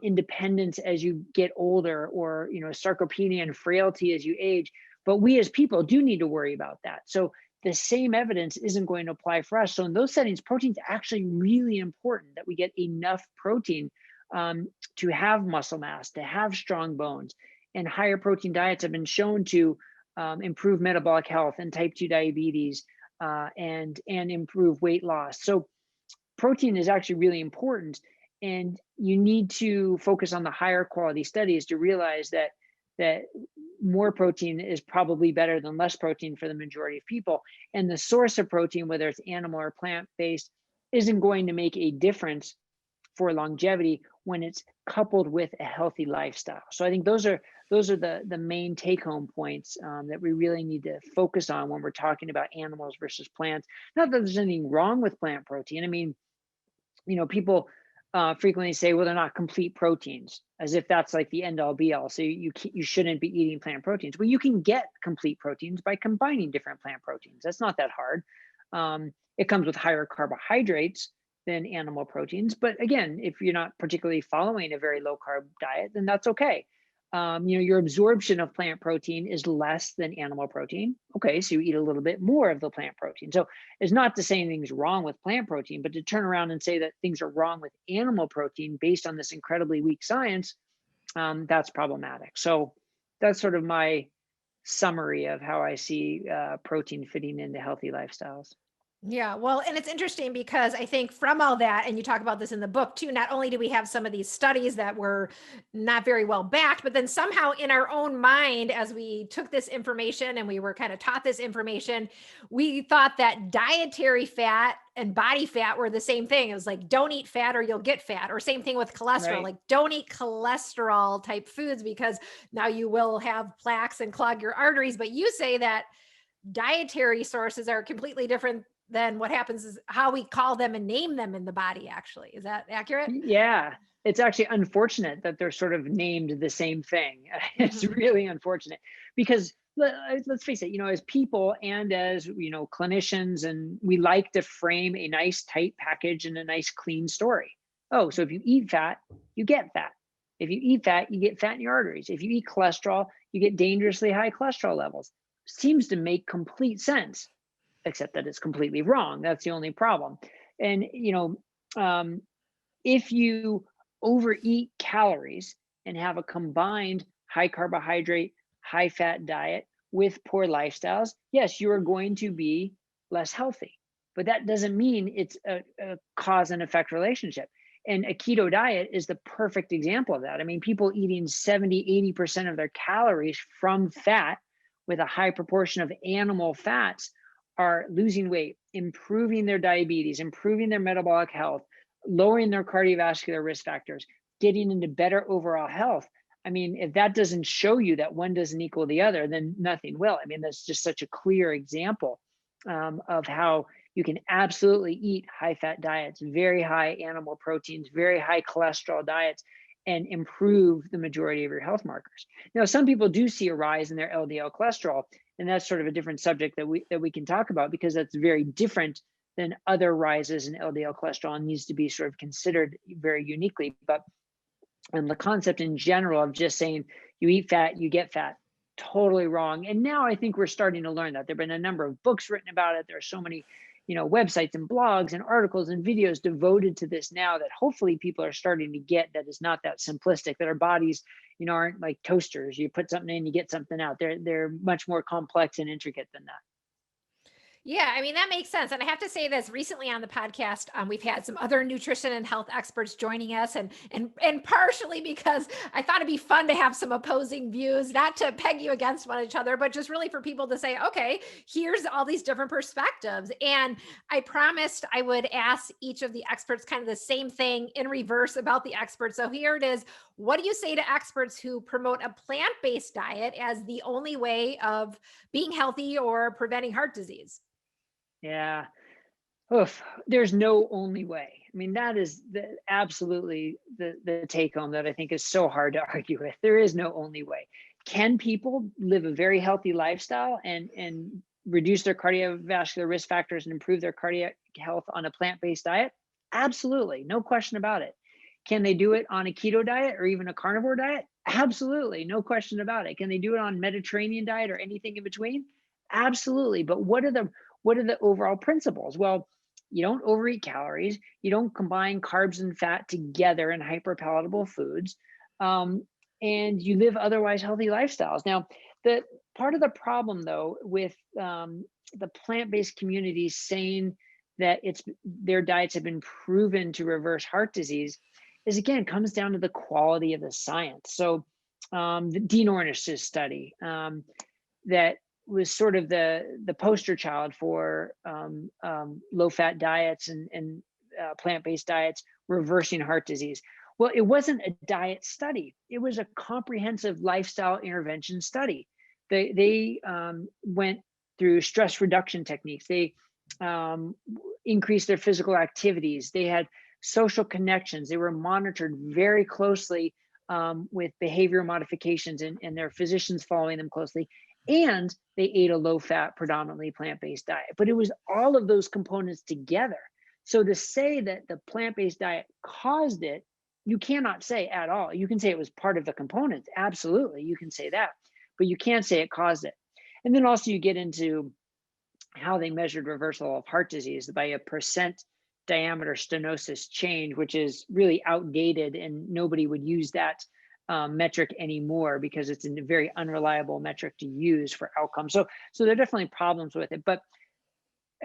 independence as you get older, or sarcopenia and frailty as you age. But we as people do need to worry about that. So the same evidence isn't going to apply for us. So in those settings, protein's actually really important, that we get enough protein to have muscle mass, to have strong bones. And higher protein diets have been shown to improve metabolic health and type 2 diabetes and improve weight loss. So protein is actually really important. And you need to focus on the higher quality studies to realize that more protein is probably better than less protein for the majority of people. And the source of protein, whether it's animal or plant-based, isn't going to make a difference for longevity when it's coupled with a healthy lifestyle. So I think those are the main take-home points that we really need to focus on when we're talking about animals versus plants. Not that there's anything wrong with plant protein. I mean, people frequently say, well, they're not complete proteins, as if that's like the end all be all. So you shouldn't be eating plant proteins. Well, you can get complete proteins by combining different plant proteins. That's not that hard. It comes with higher carbohydrates than animal proteins. But again, if you're not particularly following a very low carb diet, then that's okay. Your absorption of plant protein is less than animal protein. Okay, so you eat a little bit more of the plant protein. So it's not to say anything's wrong with plant protein, but to turn around and say that things are wrong with animal protein based on this incredibly weak science, that's problematic. So that's sort of my summary of how I see protein fitting into healthy lifestyles. Yeah, well, and it's interesting because I think from all that, and you talk about this in the book too, not only do we have some of these studies that were not very well backed, but then somehow in our own mind, as we took this information and we were kind of taught this information, we thought that dietary fat and body fat were the same thing. It was like, don't eat fat or you'll get fat, or same thing with cholesterol, Right. like, don't eat cholesterol type foods because now you will have plaques and clog your arteries. But you say that dietary sources are completely different than what happens is how we call them and name them in the body actually. Is that accurate? Yeah, it's actually unfortunate that they're sort of named the same thing. It's Mhm. really unfortunate because let's face it, as people and as, clinicians, and we like to frame a nice tight package and a nice clean story. Oh, so if you eat fat, you get fat. If you eat fat, you get fat in your arteries. If you eat cholesterol, you get dangerously high cholesterol levels. Seems to make complete sense, except that it's completely wrong. That's the only problem. And, um, if you overeat calories and have a combined high carbohydrate, high fat diet with poor lifestyles, yes, you are going to be less healthy. But that doesn't mean it's a cause and effect relationship. And a keto diet is the perfect example of that. I mean, people eating 70, 80% of their calories from fat with a high proportion of animal fats are losing weight, improving their diabetes, improving their metabolic health, lowering their cardiovascular risk factors, getting into better overall health. I mean, if that doesn't show you that one doesn't equal the other, then nothing will. I mean, that's just such a clear example of how you can absolutely eat high fat diets, very high animal proteins, very high cholesterol diets, and improve the majority of your health markers. Now, some people do see a rise in their LDL cholesterol, and that's sort of a different subject that we can talk about because that's very different than other rises in LDL cholesterol and needs to be sort of considered very uniquely. But the concept in general of just saying you eat fat, you get fat, totally wrong. And now I think we're starting to learn that. There have been a number of books written about it. There are so many, websites and blogs and articles and videos devoted to this now that hopefully people are starting to get that it's not that simplistic, that our bodies, aren't like toasters. You put something in, you get something out. They're much more complex and intricate than that. Yeah, I mean, that makes sense. And I have to say this recently on the podcast, we've had some other nutrition and health experts joining us and partially because I thought it'd be fun to have some opposing views, not to peg you against one each other, but just really for people to say, okay, here's all these different perspectives. And I promised I would ask each of the experts kind of the same thing in reverse about the experts. So here it is. What do you say to experts who promote a plant-based diet as the only way of being healthy or preventing heart disease? Yeah. Oof, there's no only way. I mean, that is absolutely the take home that I think is so hard to argue with. There is no only way. Can people live a very healthy lifestyle and reduce their cardiovascular risk factors and improve their cardiac health on a plant-based diet? Absolutely, no question about it. Can they do it on a keto diet or even a carnivore diet? Absolutely, no question about it. Can they do it on Mediterranean diet or anything in between? Absolutely. But what are the overall principles? Well, you don't overeat calories. You don't combine carbs and fat together in hyperpalatable foods. Um, and you live otherwise healthy lifestyles. Now, the part of the problem, though, with the plant-based communities saying that their diets have been proven to reverse heart disease is, again, comes down to the quality of the science. So, the Dean Ornish's study that was sort of the poster child for low fat diets and plant-based diets reversing heart disease. Well, it wasn't a diet study. It was a comprehensive lifestyle intervention study. They went through stress reduction techniques. They um, increased their physical activities. They had social connections. They were monitored very closely with behavioral modifications and their physicians following them closely, and they ate a low fat, predominantly plant based diet. But it was all of those components together. So to say that the plant based diet caused it, you cannot say at all. You can say it was part of the components. Absolutely. You can say that, but you can't say it caused it. And then also you get into how they measured reversal of heart disease by a percent diameter stenosis change, which is really outdated and nobody would use that metric anymore because it's a very unreliable metric to use for outcomes. So there are definitely problems with it. But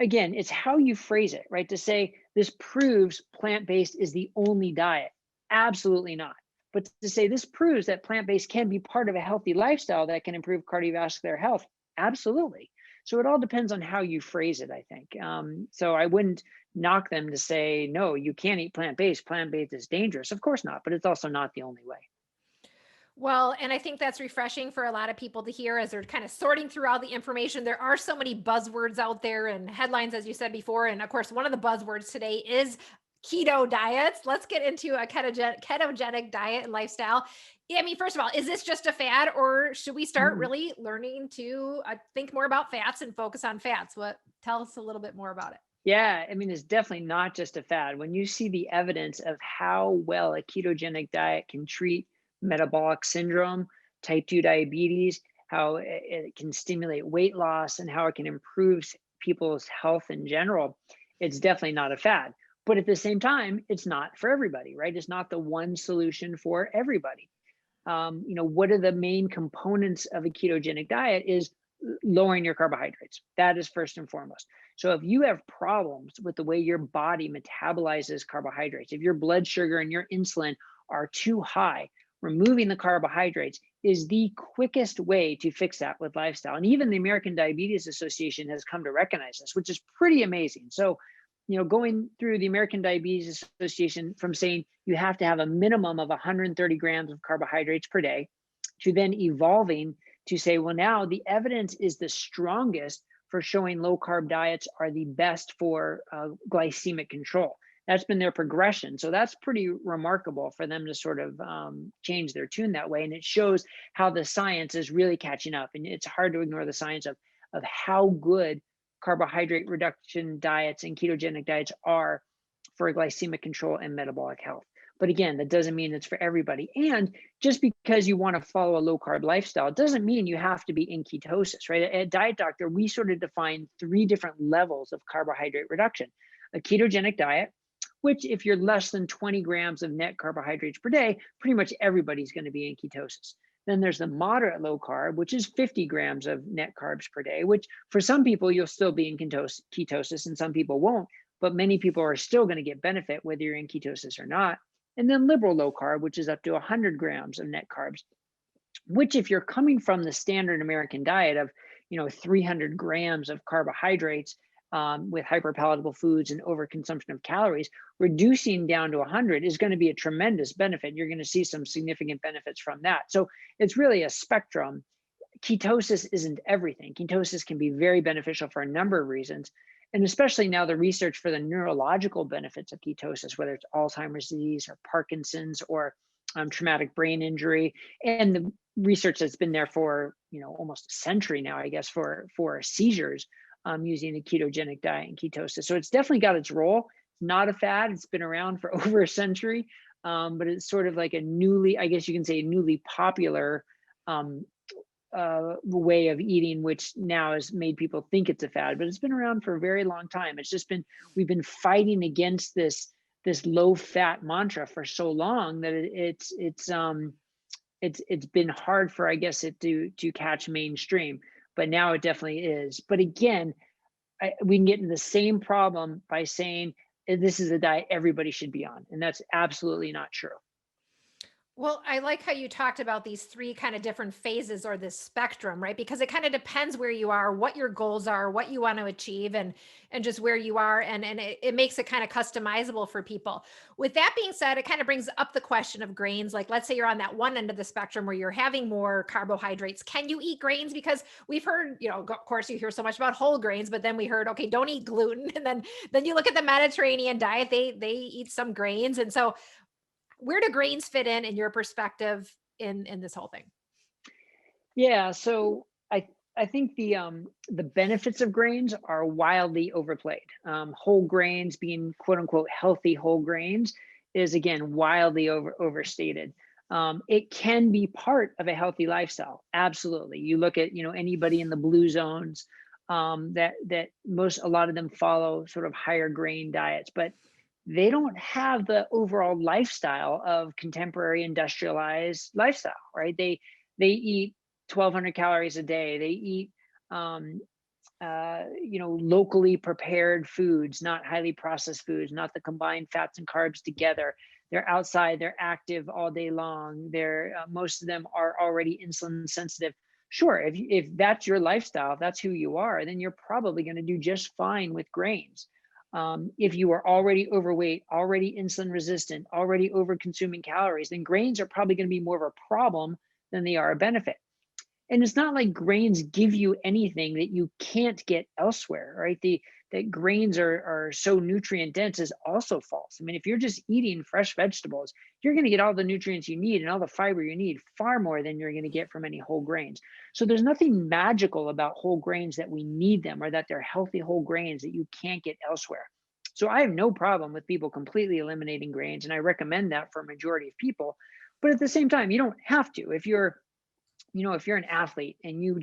again, it's how you phrase it, right? To say this proves plant-based is the only diet. Absolutely not. But to say this proves that plant-based can be part of a healthy lifestyle that can improve cardiovascular health. Absolutely. So it all depends on how you phrase it, I think. So I wouldn't knock them to say, no, you can't eat plant-based. Plant-based is dangerous. Of course not, but it's also not the only way. Well, and I think that's refreshing for a lot of people to hear as they're kind of sorting through all the information. There are so many buzzwords out there and headlines, as you said before. And of course, one of the buzzwords today is keto diets. Let's get into a ketogenic diet and lifestyle. I mean, first of all, is this just a fad, or should we start Mhm. really learning to think more about fats and focus on fats? What Tell us a little bit more about it. Yeah, I mean, it's definitely not just a fad. When you see the evidence of how well a ketogenic diet can treat metabolic syndrome, type 2 diabetes, how it can stimulate weight loss, and how it can improve people's health in general, it's definitely not a fad. But at the same time, it's not for everybody, right? It's not the one solution for everybody. What are the main components of a ketogenic diet is lowering your carbohydrates. That is first and foremost. So if you have problems with the way your body metabolizes carbohydrates, if your blood sugar and your insulin are too high, removing the carbohydrates is the quickest way to fix that with lifestyle. And even the American Diabetes Association has come to recognize this, which is pretty amazing. So going through the American Diabetes Association from saying you have to have a minimum of 130 grams of carbohydrates per day to then evolving to say, well, now the evidence is the strongest for showing low carb diets are the best for glycemic control. That's been their progression. So that's pretty remarkable for them to sort of change their tune that way. And it shows how the science is really catching up. And it's hard to ignore the science of how good carbohydrate reduction diets and ketogenic diets are for glycemic control and metabolic health. But again, that doesn't mean it's for everybody. And just because you want to follow a low carb lifestyle doesn't mean you have to be in ketosis, right? At Diet Doctor, we sort of define three different levels of carbohydrate reduction: a ketogenic diet, which, if you're less than 20 grams of net carbohydrates per day, pretty much everybody's going to be in ketosis. Then there's the moderate low carb, which is 50 grams of net carbs per day, which for some people, you'll still be in ketosis and some people won't. But many people are still going to get benefit whether you're in ketosis or not. And then liberal low carb, which is up to 100 grams of net carbs, which, if you're coming from the standard American diet of 300 grams of carbohydrates, with hyperpalatable foods and overconsumption of calories, reducing down to 100 is going to be a tremendous benefit. You're going to see some significant benefits from that. So it's really a spectrum. Ketosis isn't everything. Ketosis can be very beneficial for a number of reasons. And especially now, the research for the neurological benefits of ketosis, whether it's Alzheimer's disease or Parkinson's or traumatic brain injury, and the research that's been there for almost a century now, I guess, for seizures, using a ketogenic diet and ketosis. So it's definitely got its role. It's not a fad. It's been around for over a century, but it's sort of like a newly, I guess you can say, newly popular um, way of eating, which now has made people think it's a fad, but it's been around for a very long time. It's just been, we've been fighting against this low fat mantra for so long that it's been hard for, I guess, it to catch mainstream. But now it definitely is. But again, we can get in the same problem by saying this is a diet everybody should be on, and that's absolutely not true. Well, I like how you talked about these three kind of different phases or this spectrum, right? Because it kind of depends where you are, what your goals are, what you want to achieve, and just where you are, and it makes it kind of customizable for people. With that being said, it kind of brings up the question of grains. Like, let's say you're on that one end of the spectrum where you're having more carbohydrates. Can you eat grains? Because we've heard, of course, you hear so much about whole grains, but then we heard, okay, don't eat gluten, and then you look at the Mediterranean diet, they eat some grains, and so where do grains fit in your perspective in this whole thing? Yeah, so I think the benefits of grains are wildly overplayed. Whole grains, being quote unquote healthy whole grains, is again wildly overstated. It can be part of a healthy lifestyle. Absolutely. You look at anybody in the blue zones, that a lot of them follow sort of higher grain diets, but they don't have the overall lifestyle of contemporary industrialized lifestyle, right? They eat 1,200 calories a day. They eat locally prepared foods, not highly processed foods, not the combined fats and carbs together. They're outside, they're active all day long. They're most of them are already insulin sensitive. Sure, if that's your lifestyle, if that's who you are, then you're probably going to do just fine with grains. If you are already overweight, already insulin resistant, already over consuming calories, then grains are probably going to be more of a problem than they are a benefit. And it's not like grains give you anything that you can't get elsewhere, right? That grains are so nutrient dense is also false. I mean, if you're just eating fresh vegetables, you're going to get all the nutrients you need and all the fiber you need, far more than you're going to get from any whole grains. So there's nothing magical about whole grains that we need them, or that they're healthy whole grains that you can't get elsewhere. So I have no problem with people completely eliminating grains, and I recommend that for a majority of people. But at the same time, you don't have to. If you're an athlete and you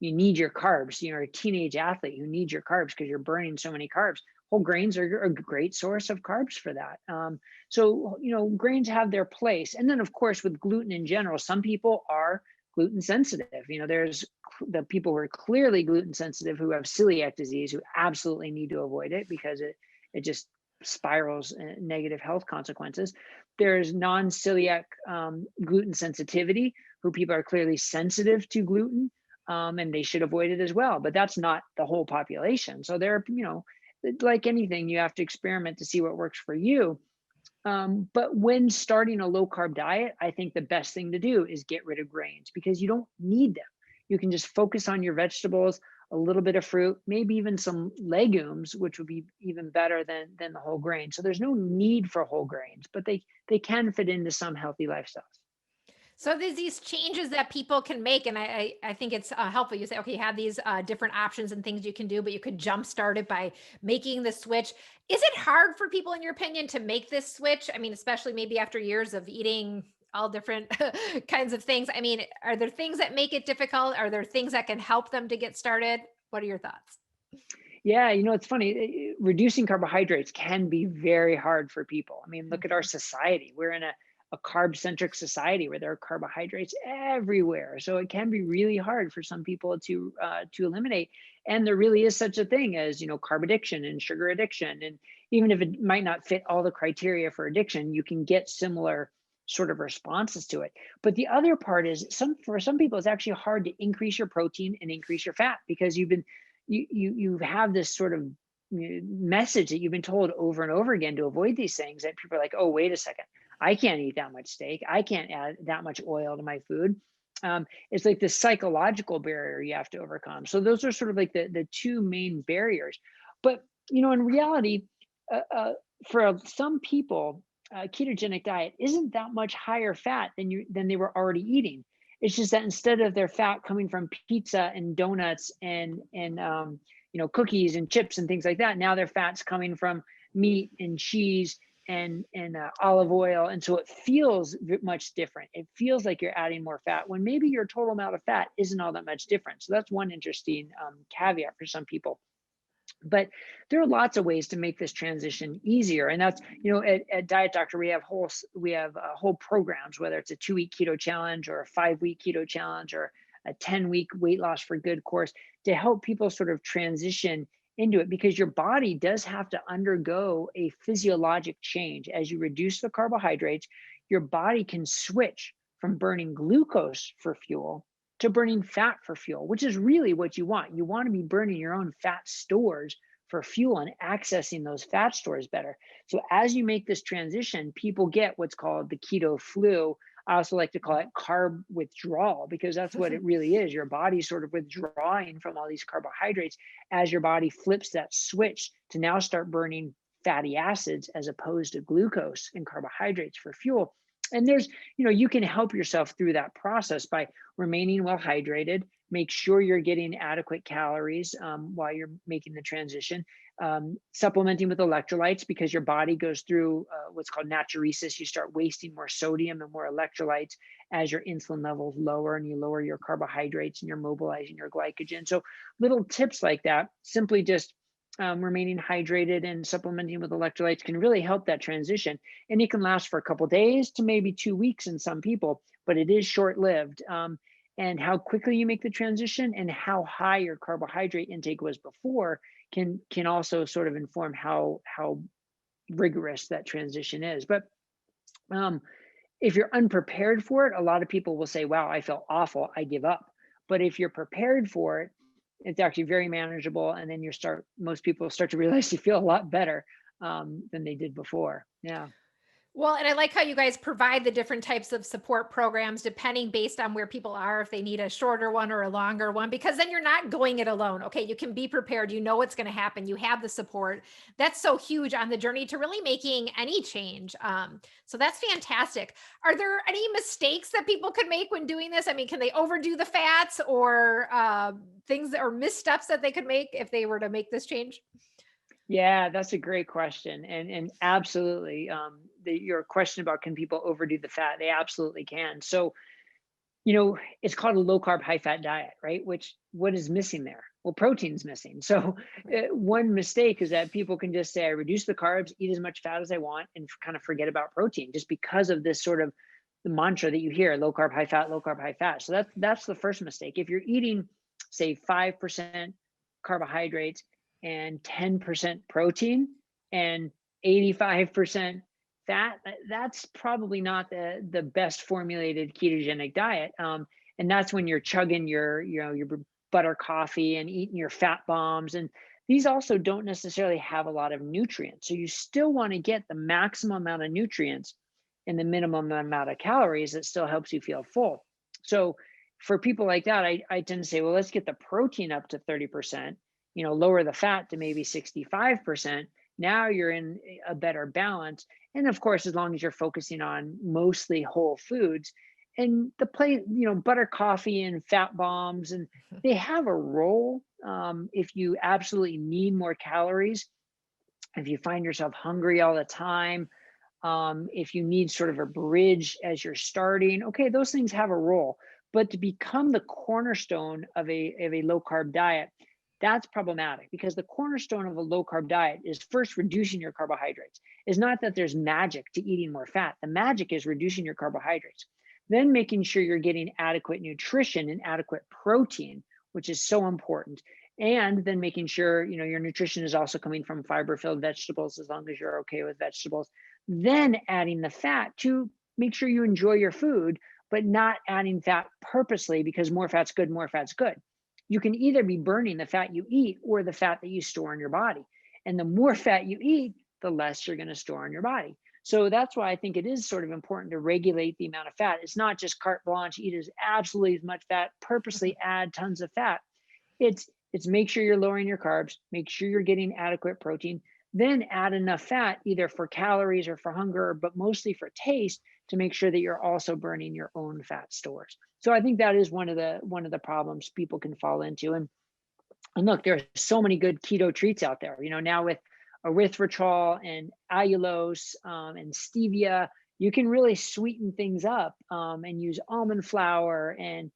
need your carbs, a teenage athlete who needs your carbs because you're burning so many carbs, whole grains are a great source of carbs for that. So grains have their place. And then of course, with gluten in general, some people are gluten sensitive. There's the people who are clearly gluten sensitive who have celiac disease, who absolutely need to avoid it because it just spirals negative health consequences. There's non-celiac gluten sensitivity, who people are clearly sensitive to gluten, and they should avoid it as well. But that's not the whole population. So like anything, you have to experiment to see what works for you. But when starting a low carb diet, I think the best thing to do is get rid of grains because you don't need them. You can just focus on your vegetables, a little bit of fruit, maybe even some legumes, which would be even better than the whole grain. So there's no need for whole grains, but they can fit into some healthy lifestyles. So there's these changes that people can make, and I think it's helpful. You say, okay, you have these different options and things you can do, but you could jumpstart it by making the switch. Is it hard for people, in your opinion, to make this switch? I mean, especially maybe after years of eating all different kinds of things. I mean, are there things that make it difficult? Are there things that can help them to get started? What are your thoughts? Yeah, it's funny. Reducing carbohydrates can be very hard for people. I mean, look at our Mhm. society. We're in a carb-centric society where there are carbohydrates everywhere. So it can be really hard for some people to eliminate. And there really is such a thing as, carb addiction and sugar addiction. And even if it might not fit all the criteria for addiction, you can get similar sort of responses to it. But the other part is for some people, it's actually hard to increase your protein and increase your fat because you have this sort of message that you've been told over and over again to avoid these things, that people are like, oh, wait a second, I can't eat that much steak, I can't add that much oil to my food. It's like the psychological barrier you have to overcome. So those are sort of like the two main barriers. But in reality, uh, uh, for some people, ketogenic diet isn't that much higher fat than they were already eating. It's just that instead of their fat coming from pizza and donuts and cookies and chips and things like that, now their fat's coming from meat and cheese and olive oil, and so it feels much different. It feels like you're adding more fat when maybe your total amount of fat isn't all that much different. So that's one interesting caveat for some people. But there are lots of ways to make this transition easier, and that's at Diet Doctor we have whole programs, whether it's a 2-week keto challenge or a 5-week keto challenge or a 10-week weight loss for good course, to help people sort of transition into it, because your body does have to undergo a physiologic change. As you reduce the carbohydrates, your body can switch from burning glucose for fuel to burning fat for fuel, which is really what you want. You want to be burning your own fat stores for fuel and accessing those fat stores better. So as you make this transition, people get what's called the keto flu. I also like to call it carb withdrawal, because that's what it really is. Your body sort of withdrawing from all these carbohydrates as your body flips that switch to now start burning fatty acids as opposed to glucose and carbohydrates for fuel. And you can help yourself through that process by remaining well hydrated. Make sure you're getting adequate calories while you're making the transition. Supplementing with electrolytes, because your body goes through what's called natriuresis. You start wasting more sodium and more electrolytes as your insulin levels lower, and you lower your carbohydrates and you're mobilizing your glycogen. So little tips like that, simply just remaining hydrated and supplementing with electrolytes, can really help that transition. And it can last for a couple of days to maybe 2 weeks in some people, but it is short lived. and how quickly you make the transition and how high your carbohydrate intake was before can also sort of inform how rigorous that transition is. But um, if you're unprepared for it, a lot of people will say, wow, I felt awful, I give up. But if you're prepared for it, it's actually very manageable. And then most people start to realize you feel a lot better than they did before. Yeah. Well, and I like how you guys provide the different types of support programs depending based on where people are, if they need a shorter one or a longer one, because then you're not going it alone. Okay, you can be prepared. You know what's going to happen. You have the support. That's so huge on the journey to really making any change. So that's fantastic. Are there any mistakes that people could make when doing this? I mean, can they overdo the fats or things or missteps that they could make if they were to make this change? Yeah, that's a great question. And absolutely, your question about can people overdo the fat? They absolutely can. So, it's called a low carb, high fat diet, right? Which what is missing there? Well, protein's missing. So, Right. one mistake is that people can just say, I reduce the carbs, eat as much fat as I want, and kind of forget about protein just because of this sort of the mantra that you hear: low carb, high fat, low carb, high fat. So that's the first mistake. If you're eating, say, 5% carbohydrates and 10% protein and 85% fat, that's probably not the best formulated ketogenic diet. And that's when you're chugging your butter coffee and eating your fat bombs. And these also don't necessarily have a lot of nutrients. So you still want to get the maximum amount of nutrients and the minimum amount of calories that still helps you feel full. So for people like that, I tend to say, well, let's get the protein up to 30%, lower the fat to maybe 65%. Now you're in a better balance. And of course, as long as you're focusing on mostly whole foods and the plate, butter coffee and fat bombs, and they have a role if you absolutely need more calories, if you find yourself hungry all the time, if you need sort of a bridge as you're starting, okay, those things have a role. But to become the cornerstone of a low carb diet, that's problematic because the cornerstone of a low carb diet is first reducing your carbohydrates. It's not that there's magic to eating more fat. The magic is reducing your carbohydrates, then making sure you're getting adequate nutrition and adequate protein, which is so important. And then making sure your nutrition is also coming from fiber filled vegetables, as long as you're okay with vegetables, then adding the fat to make sure you enjoy your food, but not adding fat purposely because more fat's good, more fat's good. You can either be burning the fat you eat or the fat that you store in your body. And the more fat you eat, the less you're going to store in your body. So that's why I think it is sort of important to regulate the amount of fat. It's not just carte blanche, eat absolutely as much fat, purposely add tons of fat. It's make sure you're lowering your carbs, make sure you're getting adequate protein, then add enough fat either for calories or for hunger, but mostly for taste to make sure that you're also burning your own fat stores. So I think that is one of the problems people can fall into. And look, there are so many good keto treats out there. Now with erythritol and allulose and stevia, you can really sweeten things up and use almond flour and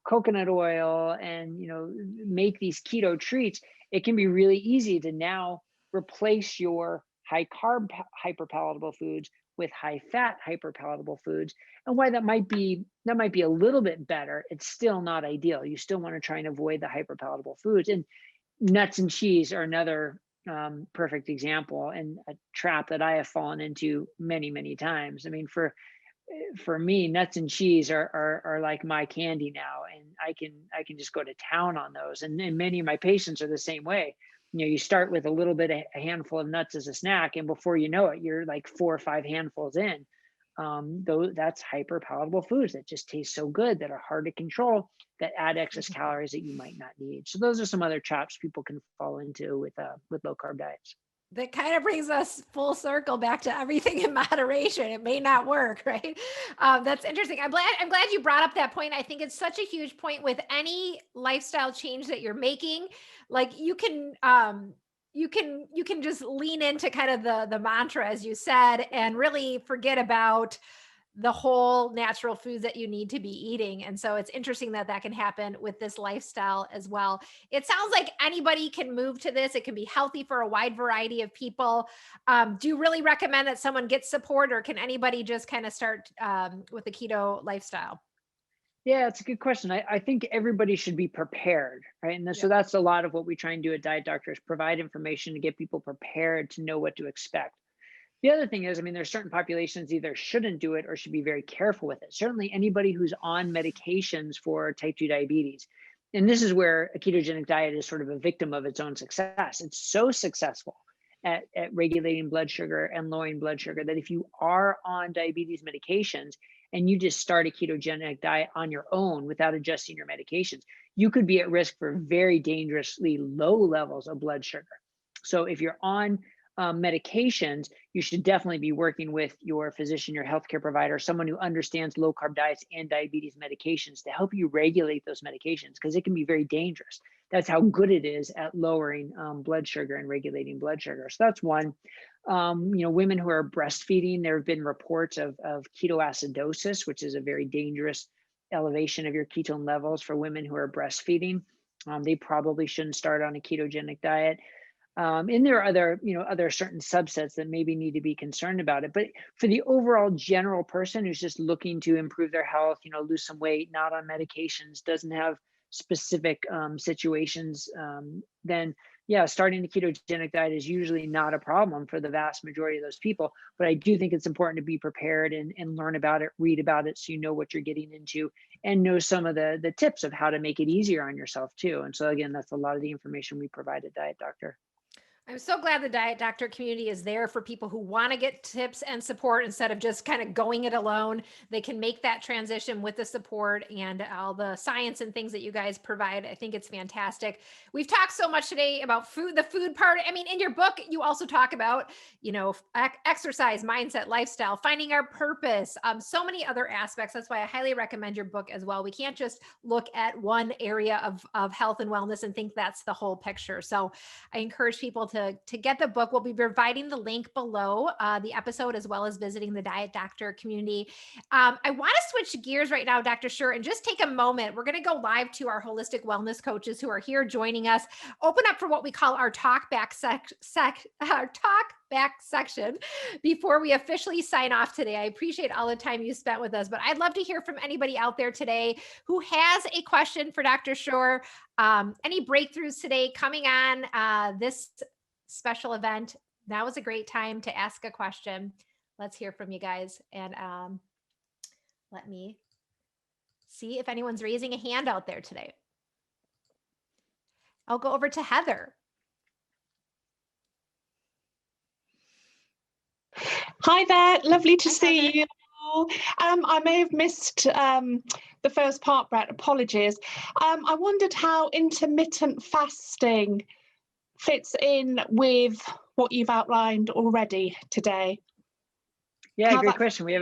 coconut oil and make these keto treats. It can be really easy to now replace your high carb hyperpalatable foods with high fat hyperpalatable foods. And why that might be a little bit better, it's still not ideal. You still want to try and avoid the hyperpalatable foods. And nuts and cheese are another perfect example and a trap that I have fallen into many, many times. I mean, for me, nuts and cheese are like my candy now, and I can just go to town on those. And many of my patients are the same way. You start with a little bit, a handful of nuts as a snack, and before you know it, you're like 4 or 5 handfuls in. Though that's hyper palatable foods that just taste so good, that are hard to control, that add excess calories that you might not need. So those are some other traps people can fall into with low carb diets. That kind of brings us full circle back to everything in moderation. It may not work, right? That's interesting. I'm glad you brought up that point. I think it's such a huge point with any lifestyle change that you're making. Like you can just lean into kind of the mantra, as you said, and really forget about the whole natural foods that you need to be eating. And so it's interesting that that can happen with this lifestyle as well. It sounds like anybody can move to this. It can be healthy for a wide variety of people. Do you really recommend that someone get support, or can anybody just kind of start with the keto lifestyle? Yeah, it's a good question. I think everybody should be prepared, right? And so Yep. that's a lot of what we try and do at Diet Doctor is provide information to get people prepared to know what to expect. The other thing is, I mean, there's certain populations either shouldn't do it or should be very careful with it. Certainly anybody who's on medications for type 2 diabetes. And this is where a ketogenic diet is sort of a victim of its own success. It's so successful at regulating blood sugar and lowering blood sugar that if you are on diabetes medications and you just start a ketogenic diet on your own without adjusting your medications, you could be at risk for very dangerously low levels of blood sugar. So if you're on medications, you should definitely be working with your physician, your healthcare provider, someone who understands low carb diets and diabetes medications to help you regulate those medications because it can be very dangerous. That's how good it is at lowering blood sugar and regulating blood sugar. So that's one. Women who are breastfeeding, there have been reports of ketoacidosis, which is a very dangerous elevation of your ketone levels for women who are breastfeeding. They probably shouldn't start on a ketogenic diet. And there are other certain subsets that maybe need to be concerned about it. But for the overall general person who's just looking to improve their health, lose some weight, not on medications, doesn't have specific situations, then yeah, starting the ketogenic diet is usually not a problem for the vast majority of those people. But I do think it's important to be prepared and learn about it, read about it, so you know what you're getting into and know some of the tips of how to make it easier on yourself too. And so again, that's a lot of the information we provide at Diet Doctor. I'm so glad the Diet Doctor community is there for people who want to get tips and support instead of just kind of going it alone. They can make that transition with the support and all the science and things that you guys provide. I think it's fantastic. We've talked so much today about food, the food part. I mean, in your book, you also talk about, exercise, mindset, lifestyle, finding our purpose, so many other aspects. That's why I highly recommend your book as well. We can't just look at one area of health and wellness and think that's the whole picture. So I encourage people to get the book. We'll be providing the link below the episode, as well as visiting the Diet Doctor community. I want to switch gears right now, Dr. Scher, and just take a moment. We're going to go live to our holistic wellness coaches who are here joining us. Open up for what we call our talk back section before we officially sign off today. I appreciate all the time you spent with us, but I'd love to hear from anybody out there today who has a question for Dr. Scher. Any breakthroughs today coming on this special event? Now is a great time to ask a question. Let's hear from you guys. And let me see if anyone's raising a hand out there today. I'll go over to Heather. Hi there, lovely to Hi, see Heather. you all. I may have missed the first part, Bret, apologies. I wondered how intermittent fasting fits in with what you've outlined already today. Yeah, How great that, question. We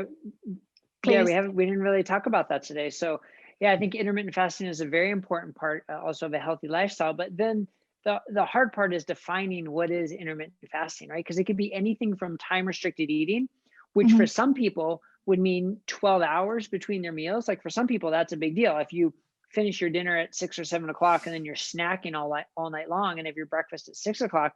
please. didn't really talk about that today. So yeah, I think intermittent fasting is a very important part also of a healthy lifestyle. But then the hard part is defining what is intermittent fasting, right? Because it could be anything from time restricted eating, which for some people would mean 12 hours between their meals. Like for some people, that's a big deal. If you finish your dinner at 6 or 7 o'clock and then you're snacking all night long and have your breakfast at 6 o'clock,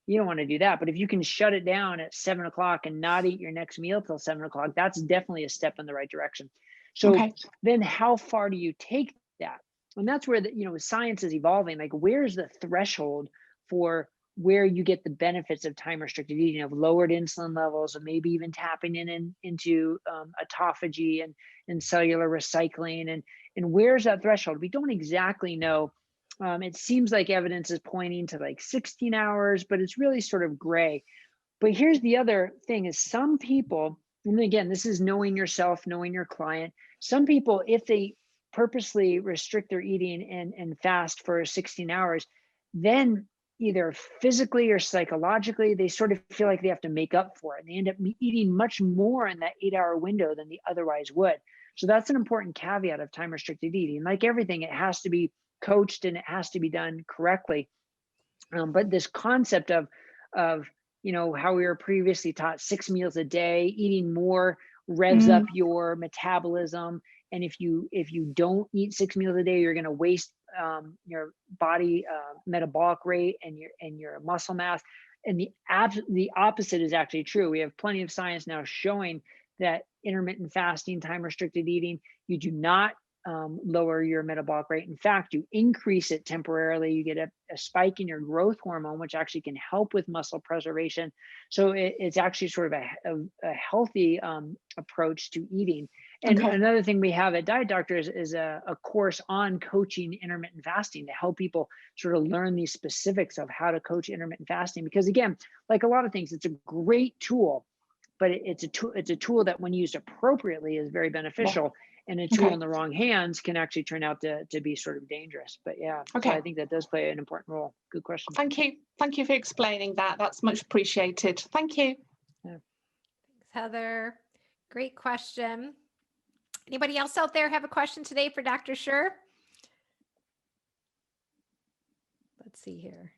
you don't want to do that. But if you can shut it down at 7 o'clock and not eat your next meal till 7 o'clock, that's definitely a step in the right direction. So then how far do you take that? And that's where science is evolving. Like, where's the threshold for where you get the benefits of time restricted eating, of lowered insulin levels, or maybe even tapping into autophagy and cellular recycling, and where's that threshold? We don't exactly know. It seems like evidence is pointing to like 16 hours, but it's really sort of gray. But here's the other thing is some people, and again, this is knowing yourself, knowing your client. Some people, if they purposely restrict their eating and fast for 16 hours, then either physically or psychologically, they sort of feel like they have to make up for it. And they end up eating much more in that 8-hour window than they otherwise would. So that's an important caveat of time restricted eating. Like everything, it has to be coached and it has to be done correctly. But this concept of how we were previously taught 6 meals a day, eating more revs up your metabolism. And if you don't eat 6 meals a day, you're going to waste your body metabolic rate and your muscle mass. And the opposite is actually true. We have plenty of science now showing that intermittent fasting, time restricted eating, you do not lower your metabolic rate. In fact, you increase it temporarily. You get a spike in your growth hormone, which actually can help with muscle preservation. So it's actually sort of a healthy approach to eating. And another thing we have at Diet Doctors is a course on coaching intermittent fasting to help people sort of learn these specifics of how to coach intermittent fasting. Because again, like a lot of things, it's a great tool, but it's a tool that when used appropriately is very beneficial. And a tool in the wrong hands can actually turn out to be sort of dangerous. But so I think that does play an important role. Good question. Thank you. Thank you for explaining that. That's much appreciated. Thank you. Yeah. Thanks, Heather. Great question. Anybody else out there have a question today for Dr. Scher? Let's see here.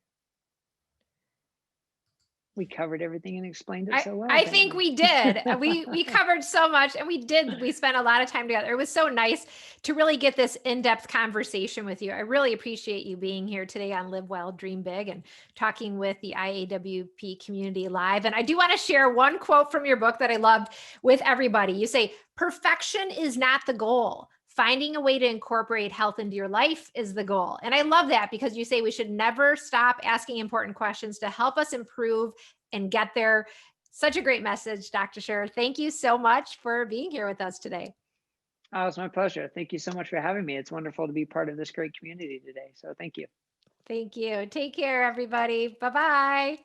We covered everything and explained it so well. I think we did. We covered so much, and we spent a lot of time together. It was so nice to really get this in-depth conversation with you. I really appreciate you being here today on Live Well, Dream Big and talking with the IAWP community live. And I do want to share one quote from your book that I loved with everybody. You say, "Perfection is not the goal. Finding a way to incorporate health into your life is the goal." And I love that because you say we should never stop asking important questions to help us improve and get there. Such a great message, Dr. Scher. Thank you so much for being here with us today. Oh, it's my pleasure. Thank you so much for having me. It's wonderful to be part of this great community today. So thank you. Thank you. Take care, everybody. Bye-bye.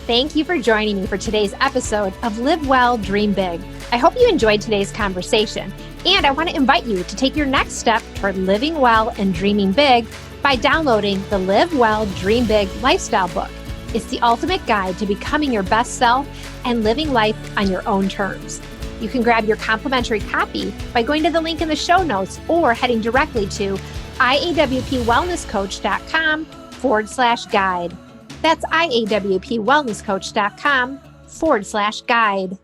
Thank you for joining me for today's episode of Live Well, Dream Big. I hope you enjoyed today's conversation, and I want to invite you to take your next step toward living well and dreaming big by downloading the Live Well, Dream Big lifestyle book. It's the ultimate guide to becoming your best self and living life on your own terms. You can grab your complimentary copy by going to the link in the show notes or heading directly to iawpwellnesscoach.com/guide. That's iawpwellnesscoach.com/guide.